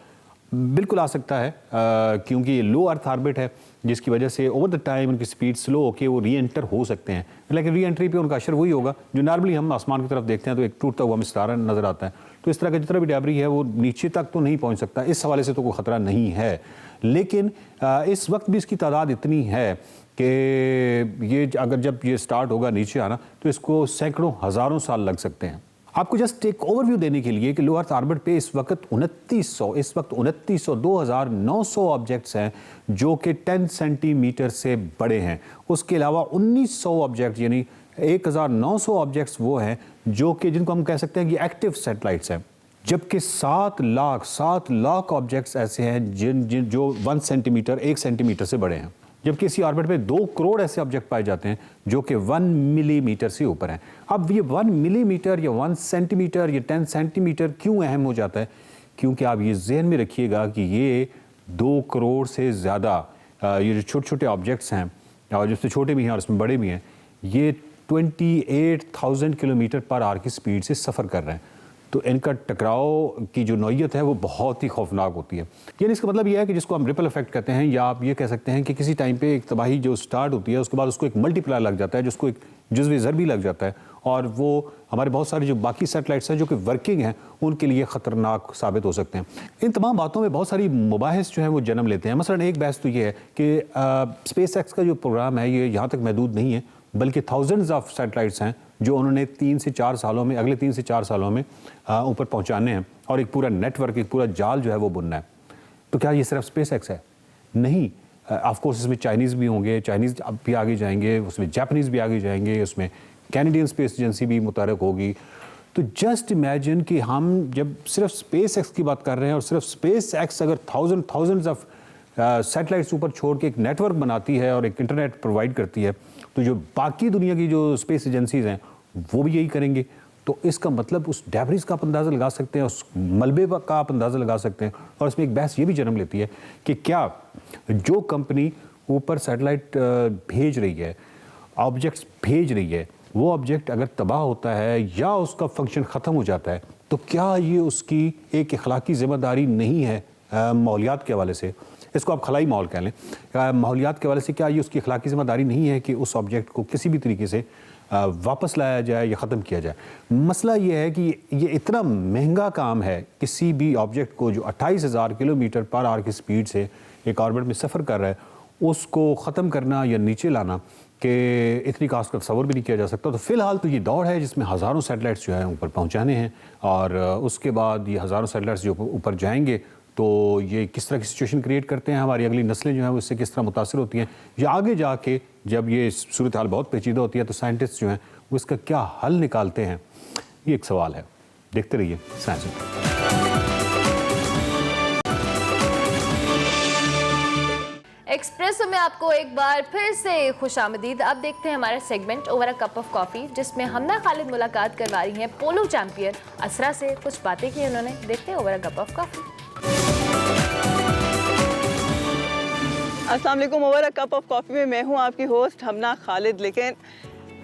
बिल्कुल आ सकता है क्योंकि ये लो अर्थ ऑर्बिट है जिसकी वजह से ओवर द टाइम उनकी स्पीड स्लो होकर वो री एंटर हो सकते हैं। लेकिन री एंट्री पे उनका असर वही होगा जो नॉर्मली हम आसमान की तरफ देखते हैं तो एक टूटता हुआ हमें सितारा नज़र आता है। तो इस तरह का जितना भी डेब्री है वो नीचे तक तो नहीं पहुंच सकता, इस हवाले से तो कोई ख़तरा नहीं है। लेकिन इस वक्त भी इसकी तादाद इतनी है कि ये अगर जब ये स्टार्ट होगा नीचे आना तो इसको सैकड़ों हज़ारों साल लग सकते हैं। आपको जस्ट एक ओवरव्यू देने के लिए कि लो अर्थ ऑर्बिट पे इस वक्त 2900 ऑब्जेक्ट्स हैं जो कि 10 सेंटीमीटर से बड़े हैं। उसके अलावा 1900 ऑब्जेक्ट यानी 1900 ऑब्जेक्ट्स वो हैं जो कि जिनको हम कह सकते हैं कि एक्टिव सैटेलाइट्स हैं, जबकि 7 लाख ऑब्जेक्ट्स ऐसे हैं जिन जो 1 सेंटीमीटर से बड़े हैं। जबकि इसी ऑर्बिट में 2 करोड़ ऐसे ऑब्जेक्ट पाए जाते हैं जो कि 1 मिलीमीटर से ऊपर हैं। अब ये 1 मिलीमीटर या 1 सेंटीमीटर या 10 सेंटीमीटर क्यों अहम हो जाता है? क्योंकि आप ये जहन में रखिएगा कि ये 2 करोड़ से ज़्यादा ये जो छोटे छोटे ऑब्जेक्ट्स हैं और जिससे छोटे भी हैं और इसमें बड़े भी हैं, ये 28,000 किलोमीटर पर आवर की स्पीड से सफ़र कर रहे हैं। तो इनका टकराव की जो नौइयत है वो बहुत ही खौफनाक होती है। यानी इसका मतलब ये है कि जिसको हम रिपल इफेक्ट कहते हैं, या आप ये कह सकते हैं कि किसी टाइम पे एक तबाही जो स्टार्ट होती है उसके बाद उसको एक मल्टीप्लायर लग जाता है, जिसको एक जुज़्वी ज़रबी लग जाता है और वो हमारे बहुत सारे जो बाकी सैटेलाइट्स हैं जो कि वर्किंग हैं उनके लिए ख़तरनाक साबित हो सकते हैं। इन तमाम बातों में बहुत सारी मुबाहिस जो हैं वो जन्म लेते हैं। मसलन एक बहस तो ये है कि SpaceX का जो प्रोग्राम है ये यहाँ तक महदूद नहीं है, बल्कि थाउजेंड्स ऑफ सैटेलाइट्स हैं जो उन्होंने 3 से 4 सालों में अगले 3 से 4 सालों में ऊपर पहुंचाने हैं और एक पूरा नेटवर्क, एक पूरा जाल जो है वो बुनना है। तो क्या ये सिर्फ SpaceX है? नहीं, ऑफ कोर्स इसमें चाइनीज़ भी होंगे, चाइनीज़ अब भी आगे जाएंगे, उसमें जापानीज़ भी आगे जाएंगे, उसमें कैनेडियन स्पेस एजेंसी भी मुतहरक होगी। तो जस्ट इमेजिन कि हम जब सिर्फ स्पेस एक्स की बात कर रहे हैं और सिर्फ स्पेस एक्स अगर थाउजेंड्स ऑफ सैटेलाइट्स ऊपर छोड़ के एक नेटवर्क बनाती है और एक इंटरनेट प्रोवाइड करती है, तो जो बाकी दुनिया की जो स्पेस एजेंसीज़ हैं वो भी यही करेंगे। तो इसका मतलब उस डेब्रिस का आप अंदाज़ा लगा सकते हैं, उस मलबे का आप अंदाज़ा लगा सकते हैं। और इसमें एक बहस ये भी जन्म लेती है कि क्या जो कंपनी ऊपर सैटेलाइट भेज रही है, ऑब्जेक्ट्स भेज रही है, वो ऑब्जेक्ट अगर तबाह होता है या उसका फंक्शन ख़त्म हो जाता है, तो क्या ये उसकी एक अखलाकी ज़िम्मेदारी नहीं है माहौलियात के हवाले से? इसको आप खलाई माहौल कह लें, माहौलियात के हवाले से क्या ये उसकी अखलाकी ज़िम्मेदारी नहीं है कि उस ऑब्जेक्ट को किसी भी तरीके से वापस लाया जाए या ख़त्म किया जाए? मसला ये है कि ये इतना महंगा काम है, किसी भी ऑब्जेक्ट को जो 28,000 किलोमीटर पर आवर की स्पीड से एक ऑर्बिट में सफ़र कर रहा है, उसको ख़त्म करना या नीचे लाना कि इतनी कास्ट का तस्वर भी नहीं किया जा सकता। तो फ़िलहाल तो ये दौड़ है जिसमें हज़ारों सैटेलाइट्स जो है ऊपर पहुँचाने हैं, और उसके बाद ये हज़ारों सैटेलाइट्स जो ऊपर जाएंगे तो ये किस तरह की सिचुएशन क्रिएट करते हैं, हमारी अगली नस्लें जो हैं उससे किस तरह मुतासर होती हैं, या आगे जाके जब ये सूरत हाल बहुत पेचीदा होती है तो साइंटिस्ट जो हैं वो इसका क्या हल निकालते हैं, ये एक सवाल है। देखते रहिए साइंस। एक्सप्रेसो में आपको एक बार फिर से खुशामदीद। अब देखते हैं हमारा segment over a cup of coffee, जिसमें हमना खालिद मुलाकात करवा रही हैं पोलो चैंपियन असरा से। कुछ बातें की उन्होंने, देखते हैं over a cup of coffee. अस्सलाम वालेकुम। Over a cup of coffee में मैं हूँ आपकी होस्ट हमना खालिद। लेकिन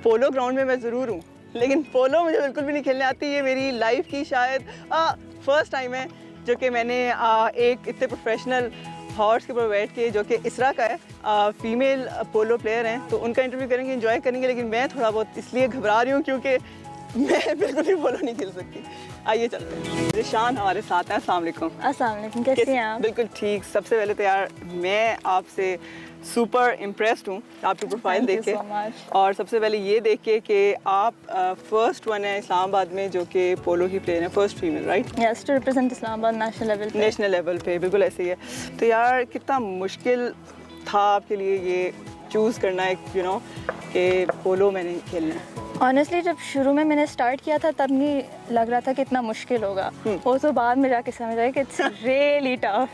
पोलो ग्राउंड में मैं ज़रूर हूँ, लेकिन पोलो मुझे बिल्कुल भी नहीं खेलने आती। ये मेरी लाइफ की शायद फर्स्ट टाइम है जो कि मैंने एक इतने प्रोफेशनल हॉर्स के ऊपर बैठ के, जो कि इसरा का है, फीमेल पोलो प्लेयर हैं, तो उनका इंटरव्यू करेंगे, एंजॉय करेंगे। लेकिन मैं थोड़ा बहुत इसलिए घबरा रही हूँ क्योंकि मैं बिल्कुल भी पोलो नहीं खेल सकती। आइए चलते हैं। रिशान हमारे साथ हैं। अस्सलाम वालेकुम। अस्सलाम वालेकुम, कैसे हैं आप? बिल्कुल ठीक। सबसे पहले तो यार मैं आपसे सुपर इम्प्रेस्ड हूँ आपकी प्रोफाइल देख के, और सबसे पहले ये देख के कि आप फर्स्ट वन है इस्लामाबाद में जो कि पोलो की प्लेयर है, first female, right? Yes, to represent Islamabad national level पे। बिल्कुल ऐसे ही है। तो यार कितना मुश्किल था आपके लिए ये चूज़ करना है, यू नो, कि पोलो मैंने खेलना है? ऑनेस्टली जब शुरू में मैंने स्टार्ट किया था तब नहीं लग रहा था कि इतना मुश्किल होगा, वो तो बाद में जाके समझ आया कि इट्स रियली टफ।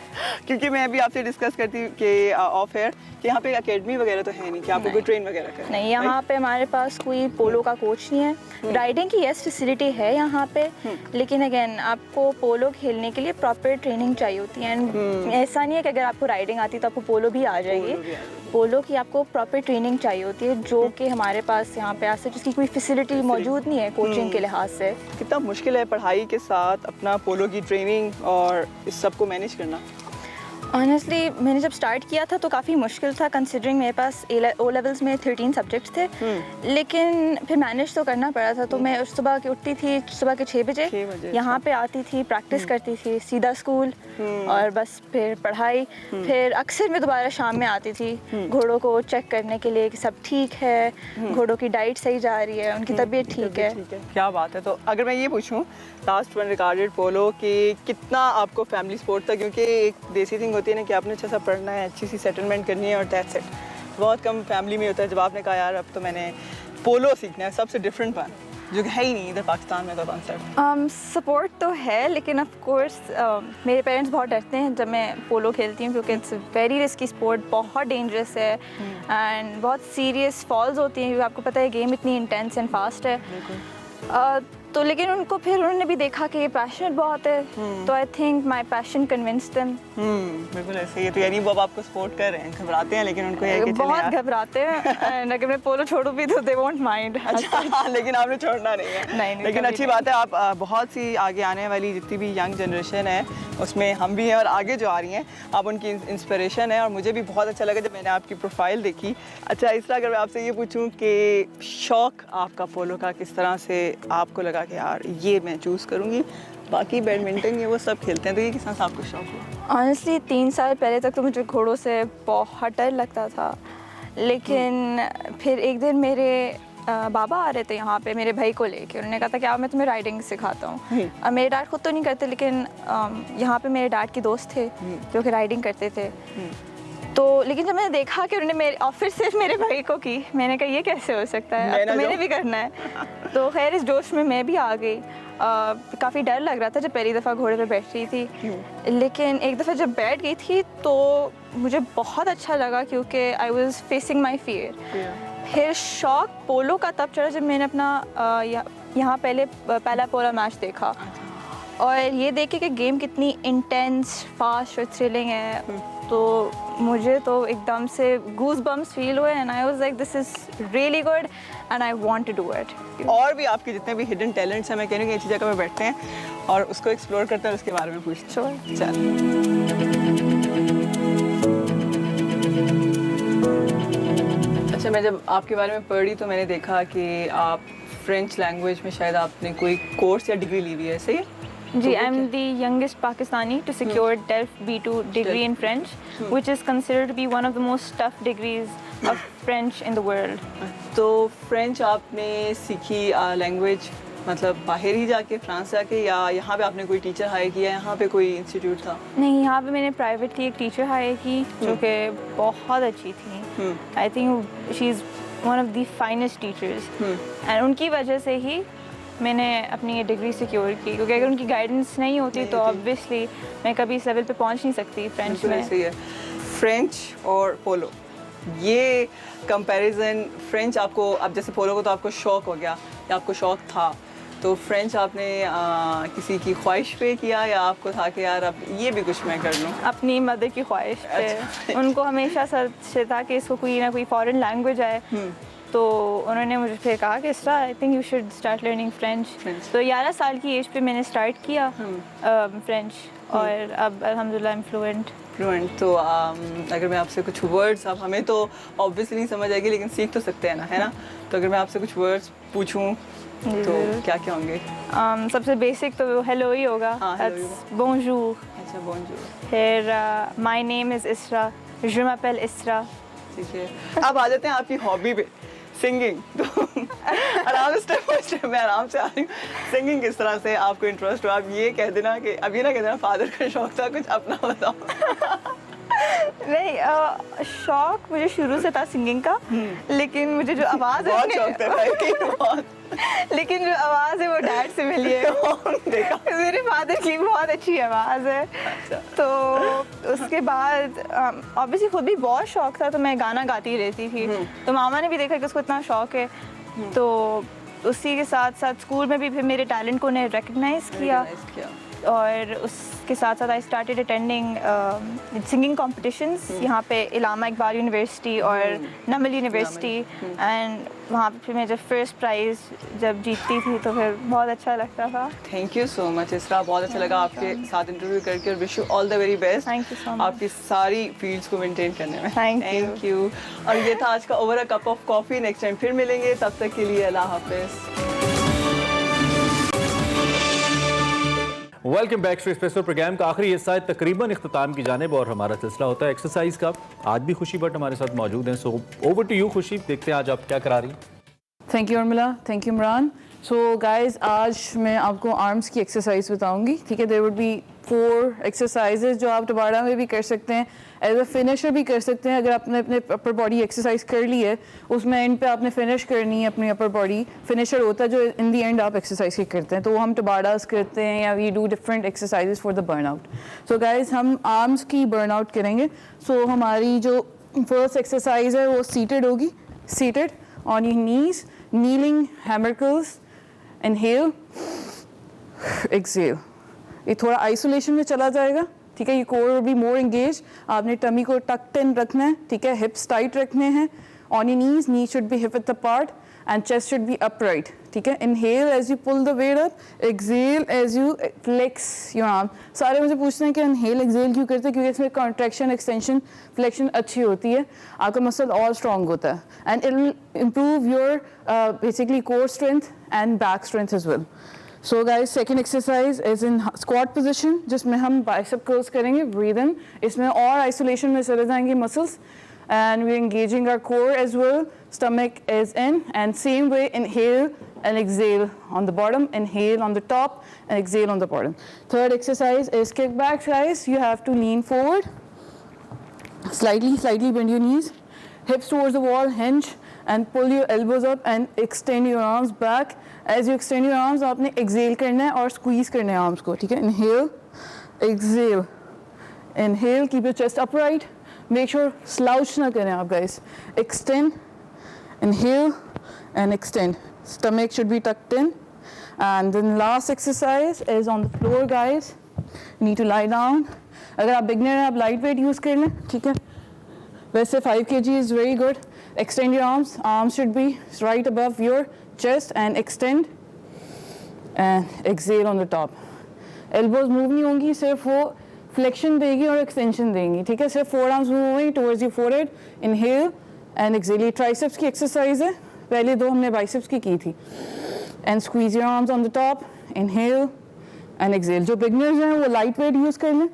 क्योंकि मैं अभी आपसे डिस्कस करती हूँ कि ऑफ एयर कि यहाँ पे एकेडमी वगैरह तो है नहीं कि आपको कोई ट्रेन वगैरह करें? नहीं, यहाँ पे हमारे पास कोई पोलो का कोच नहीं है। राइडिंग की यस फैसिलिटी है यहाँ पे, लेकिन अगेन आपको पोलो खेलने के लिए प्रॉपर ट्रेनिंग चाहिए होती है। एंड ऐसा नहीं है कि अगर आपको राइडिंग आती तो आपको पोलो भी आ जाएगी। पोलो की आपको प्रॉपर ट्रेनिंग चाहिए होती है, जो कि हमारे पास यहाँ पे आज से जिसकी कोई फैसिलिटी मौजूद नहीं है कोचिंग के लिहाज से। कितना मुश्किल है पढ़ाई के साथ अपना पोलो की ट्रेनिंग और इस सब को मैनेज करना? ऑनेस्टली मैंने जब स्टार्ट किया था तो काफ़ी मुश्किल था, कंसिडरिंग मेरे पास ओ लेवल्स में 13 सब्जेक्ट्स थे, लेकिन फिर मैनेज तो करना पड़ा था। तो मैं सुबह की उठती थी सुबह के 6 बजे, यहाँ पे आती थी, प्रैक्टिस करती थी, सीधा स्कूल और बस फिर पढ़ाई। फिर अक्सर मैं दोबारा शाम में आती थी घोड़ों को चेक करने के लिए कि सब ठीक है, घोड़ों की डाइट सही जा रही है, उनकी तबीयत ठीक है। क्या बात है। तो अगर मैं ये पूछूँ लास्ट वन रिगार्डेड पोलो कि कितना आपको फैमिली सपोर्ट था? क्योंकि एक देसी थिंग होती है ना कि आपने अच्छा सा पढ़ना है, अच्छी सी सेटलमेंट करनी है और दैट्स इट। बहुत कम फैमिली में होता है। जब आपने कहा यार अब तो मैंने पोलो सीखना है, सबसे डिफरेंट वन जो कि है ही नहीं इधर पाकिस्तान में तो कॉन्सेप्ट। सपोर्ट तो है, लेकिन ऑफ कोर्स मेरे पेरेंट्स बहुत डरते हैं जब मैं पोलो खेलती हूँ, क्योंकि इट्स वेरी रिस्की स्पोर्ट, बहुत डेंजरस है एंड बहुत सीरियस फॉल्स होती हैं, क्योंकि आपको पता है गेम इतनी इंटेंस एंड फास्ट है। तो लेकिन उनको फिर उन्होंने भी देखा कि ये पैशनेट बहुत है, तो I think my passion convinced them. बिल्कुल ऐसे ही। तो यानी वो अब आपको सपोर्ट कर रहे हैं, घबराते हैं लेकिन उनको है कि बहुत घबराते हैं एंड अगर मैं पोलो छोड़ू भी तो दे वोंट माइंड। अच्छा, लेकिन आपने छोड़ना नहीं है। नहीं, लेकिन अच्छी बात है। आप बहुत सी आगे आने वाली जितनी भी यंग जनरेशन है उसमें हम भी हैं और आगे जो आ रही हैं आप उनकी इंस्पिरेशन है, और मुझे भी बहुत अच्छा लगा जब मैंने आपकी प्रोफाइल देखी। अच्छा इसलिए अगर मैं आपसे ये पूछूं कि शौक़ आपका पोलो का किस तरह से आपको लगा कि यार ये मैं चूज़ करूँगी, बाकी बैडमिंटन ये वो सब खेलते हैं, तो ये किस तरह से आपको शौक़ हुआ? ऑनेस्टली 3 साल पहले तक तो मुझे घोड़ों से बहुत डर लगता था, लेकिन फिर एक दिन मेरे बाबा आ रहे थे यहाँ पे मेरे भाई को लेके, उन्होंने कहा था कि आप मैं तुम्हें राइडिंग सिखाता हूँ। अब मेरे डैड खुद तो नहीं करते, लेकिन यहाँ पे मेरे डैड के दोस्त थे जो कि राइडिंग करते थे, तो लेकिन जब मैंने देखा कि उन्होंने मेरे और फिर सिर्फ मेरे भाई को की, मैंने कहा ये कैसे हो सकता है, अब तो मैंने भी करना है। तो खैर इस जोश में मैं भी आ गई। काफ़ी डर लग रहा था जब पहली दफ़ा घोड़े पे बैठ रही थी, लेकिन एक दफ़ा जब बैठ गई थी तो मुझे बहुत अच्छा लगा क्योंकि I was facing my fear. फिर शौक पोलो का तब चढ़ा जब मैंने अपना यहाँ पहला पोलो मैच देखा और ये देखे कि गेम कितनी इंटेंस, फास्ट और थ्रिलिंग है, तो मुझे तो एकदम से गूज बम्स फील हुए and I was like this is really good and I want to do it. और भी आपके जितने भी हिडन टैलेंट्स हैं, मैं कह रही हूँ कि ऐसी जगह पे बैठते हैं और उसको एक्सप्लोर करते हैं, उसके बारे में पूछते हैं। अच्छा, मैं जब आपके बारे में पढ़ी तो मैंने देखा कि आप फ्रेंच लैंग्वेज में शायद आपने कोई कोर्स या डिग्री ली हुई है, सही है? जी, I am the youngest Pakistani to secure DELF B2 degree in French, which is considered to be one of the most tough degrees of French in the world. तो फ्रेंच आपने सीखी लैंग्वेज मतलब बाहर ही जाके, फ्रांस जाके, या यहाँ पे आपने कोई टीचर हायर किया, यहाँ पे कोई इंस्टीट्यूट था? नहीं, यहाँ पे मैंने प्राइवेटली एक टीचर हायर की जो कि बहुत अच्छी थी। I think she is one of the finest teachers and उनकी वजह से ही मैंने अपनी ये डिग्री सिक्योर की, क्योंकि अगर उनकी गाइडेंस नहीं होती तो ऑब्वियसली मैं कभी इस लेवल पे पहुंच नहीं सकती फ्रेंच में। सही है। फ्रेंच और पोलो, ये कंपैरिजन, फ्रेंच आपको, अब जैसे पोलो को तो आपको शौक हो गया या आपको शौक था, तो फ्रेंच आपने किसी की ख्वाहिश पे किया या आपको था कि यार अब ये भी कुछ मैं कर लूँ? अपनी मदर की ख्वाहिश पे। उनको हमेशा से था कि इसको कोई ना कोई फॉरेन लैंग्वेज आए, तो उन्होंने मुझे फिर कहा कि इसरा I think you should start learning French. तो 11 साल की एज पे मैंने स्टार्ट किया फ्रेंच और अब अल्हम्दुलिल्लाह आई एम फ्लुएंट। तो अगर मैं आपसे कुछ वर्ड्स, अब हमें तो ऑब्वियसली नहीं समझ आएगी लेकिन सीख तो सकते हैं ना, है ना? तो अगर मैं आपसे कुछ वर्ड्स पूछूं तो क्या क्या होंगे? सबसे बेसिक तो हेलो ही होगा। बोंजूर। अच्छा, बोंजूर। फिर माय नेम इज़ इसरा, je m'appelle इसरा। ठीक है, अब आ जाते हैं आपकी हॉबी पे, सिंगिंग। तो आराम स्टेप मैं आराम से आ रही हूँ। सिंगिंग किस तरह से आपको इंटरेस्ट हुआ? आप ये कह देना कि अब ये ना कह देना फादर का शौक था, कुछ अपना बताओ। नहीं, शौक मुझे शुरू से था सिंगिंग का, लेकिन मुझे जो आवाज़ बहुत शौक था भाई, बहुत। लेकिन जो आवाज़ है वो डैड से मिली है। देखा, मेरे फादर की बहुत अच्छी आवाज़ है। तो उसके बाद ऑब्वियसली खुद भी बहुत शौक था, तो मैं गाना गाती रहती थी। तो मामा ने भी देखा कि उसको इतना शौक है, तो उसी के साथ साथ स्कूल में भी फिर मेरे टैलेंट को उन्हें रिकग्नाइज़ किया और उसके साथ साथ I started attending singing competitions यहाँ पे इलामा इकबाल यूनिवर्सिटी और नमल यूनिवर्सिटी, एंड वहाँ पे फिर मैं जब फर्स्ट प्राइज़ जब जीतती थी तो फिर बहुत अच्छा लगता था। थैंक यू सो मच इसरा, बहुत अच्छा लगा आपके साथ इंटरव्यू करके और wish you all the very best. Thank you so much आपकी सारी फील्ड्स को मेंटेन करने में। Thank you. और ये था आज का over a cup of coffee. Next time फिर मिलेंगे, तब तक के लिए अल्लाह हाफिज़। Welcome back to special program का आखिरी हिस्सा है तकरीबन इख्तिताम की जानिब और हमारा सिलसिला होता है एक्सरसाइज का। आज भी खुशी भट्ट हमारे साथ मौजूद हैं, सो ओवर टू यू खुशी, देखते हैं आज आप क्या करा रही हैं। Thank you Urmila, thank you Imran. So guys, आज मैं आपको आर्म्स की एक्सरसाइज बताऊंगी, ठीक है? देयर वुड बी 4 एक्सरसाइजेज जो आप दोबारा में भी कर सकते हैं, एज अ फिनिशर भी कर सकते हैं। अगर आपने अपने अपर बॉडी एक्सरसाइज कर ली है, उसमें एंड पे आपने फिनिश करनी है अपनी अपर बॉडी, फिनिशर होता है जो इन दी एंड आप एक्सरसाइज की करते हैं, तो वो हम टबाडास करते हैं या we do different exercises for the burnout. So guys, हम आर्म्स की बर्नआउट करेंगे। सो हमारी जो फर्स्ट एक्सरसाइज है वो सीटेड होगी, seated on your knees, kneeling hammer curls, inhale, exhale. ये थोड़ा आइसोलेशन में चला जाएगा, ठीक है? ये core will be more engage. आपने टमी को टक्ड इन रखना है, ठीक है? हिप्स टाइट रखने हैं। On your knees, knee should be hip width apart and chest should be upright, ठीक है? Inhale as you pull the weight up, exhale as you flex your arm. सारे मुझे पूछते हैं कि इनहेल एक्सहेल क्यों करते हैं? क्योंकि इसमें कॉन्ट्रैक्शन, एक्सटेंशन, फ्लेक्शन अच्छी होती है, आपका मसल और स्ट्रॉन्ग होता है, and it will improve your basically core strength and back strength as well. So guys, second exercise is in squat position, जिसमें हम bicep curls करेंगे, breathe in, इसमें और isolation में चले जाएंगे muscles, and we're engaging our core as well, stomach is in, and same way inhale and exhale on the bottom, inhale on the top and exhale on the bottom. Third exercise is kickbacks, guys. You have to lean forward, Slightly bend your knees, hips towards the wall, hinge and pull your elbows up and extend your arms back. As you extend your arms, आपने exhale करना है और squeeze करना है arms को, ठीक है? Inhale, exhale, inhale, keep your chest upright. Make sure slouch ना करें आप guys. Extend, inhale and extend. Stomach should be tucked in. And then last exercise is on the floor guys. You need to lie down. अगर आप beginner हैं आप light weight use कर लें, ठीक है? वैसे 5 kg is very good. Extend your arms. Arms should be right above your chest and extend. And exhale on the top. Elbows move नहीं होंगी, सिर्फ वो flexion देगी और extension देंगी, ठीक है? सिर्फ forearms move होंगे towards your forehead. Inhale and exhale. ये triceps की exercise है. पहले 2 हमने biceps की थी. And squeeze your arms on the top. Inhale and exhale. जो beginners हैं वो light weight use कर लें,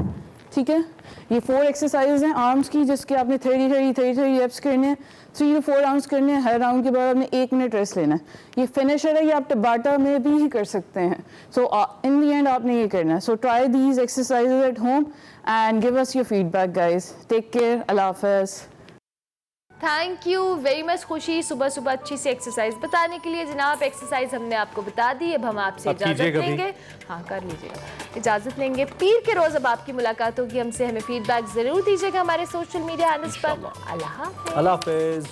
ठीक है? ये 4 एक्सरसाइज हैं आर्म्स की जिसके आपने 30 रेप्स करने हैं. 3 to 4 राउंड्स करने हैं. हर राउंड के बाद आपने 1 मिनट रेस्ट लेना है. ये फिनिशर है, ये आप टबाटा में भी ही कर सकते हैं. सो इन द एंड आपने ये करना है. So try these exercises at home and give us your feedback guys. Take care. अल्लाह हाफ़िज़. थैंक यू वेरी मच खुशी, सुबह सुबह अच्छी सी एक्सरसाइज बताने के लिए. जनाब एक्सरसाइज हमने आपको बता दी. अब हम आपसे इजाज़त लेंगे. हाँ कर लीजिएगा, इजाज़त लेंगे. पीर के रोज़ अब आपकी मुलाकात होगी हमसे. हमें फीडबैक ज़रूर दीजिएगा हमारे सोशल मीडिया हैंडल्स पर. अल्लाह हाफ़िज़.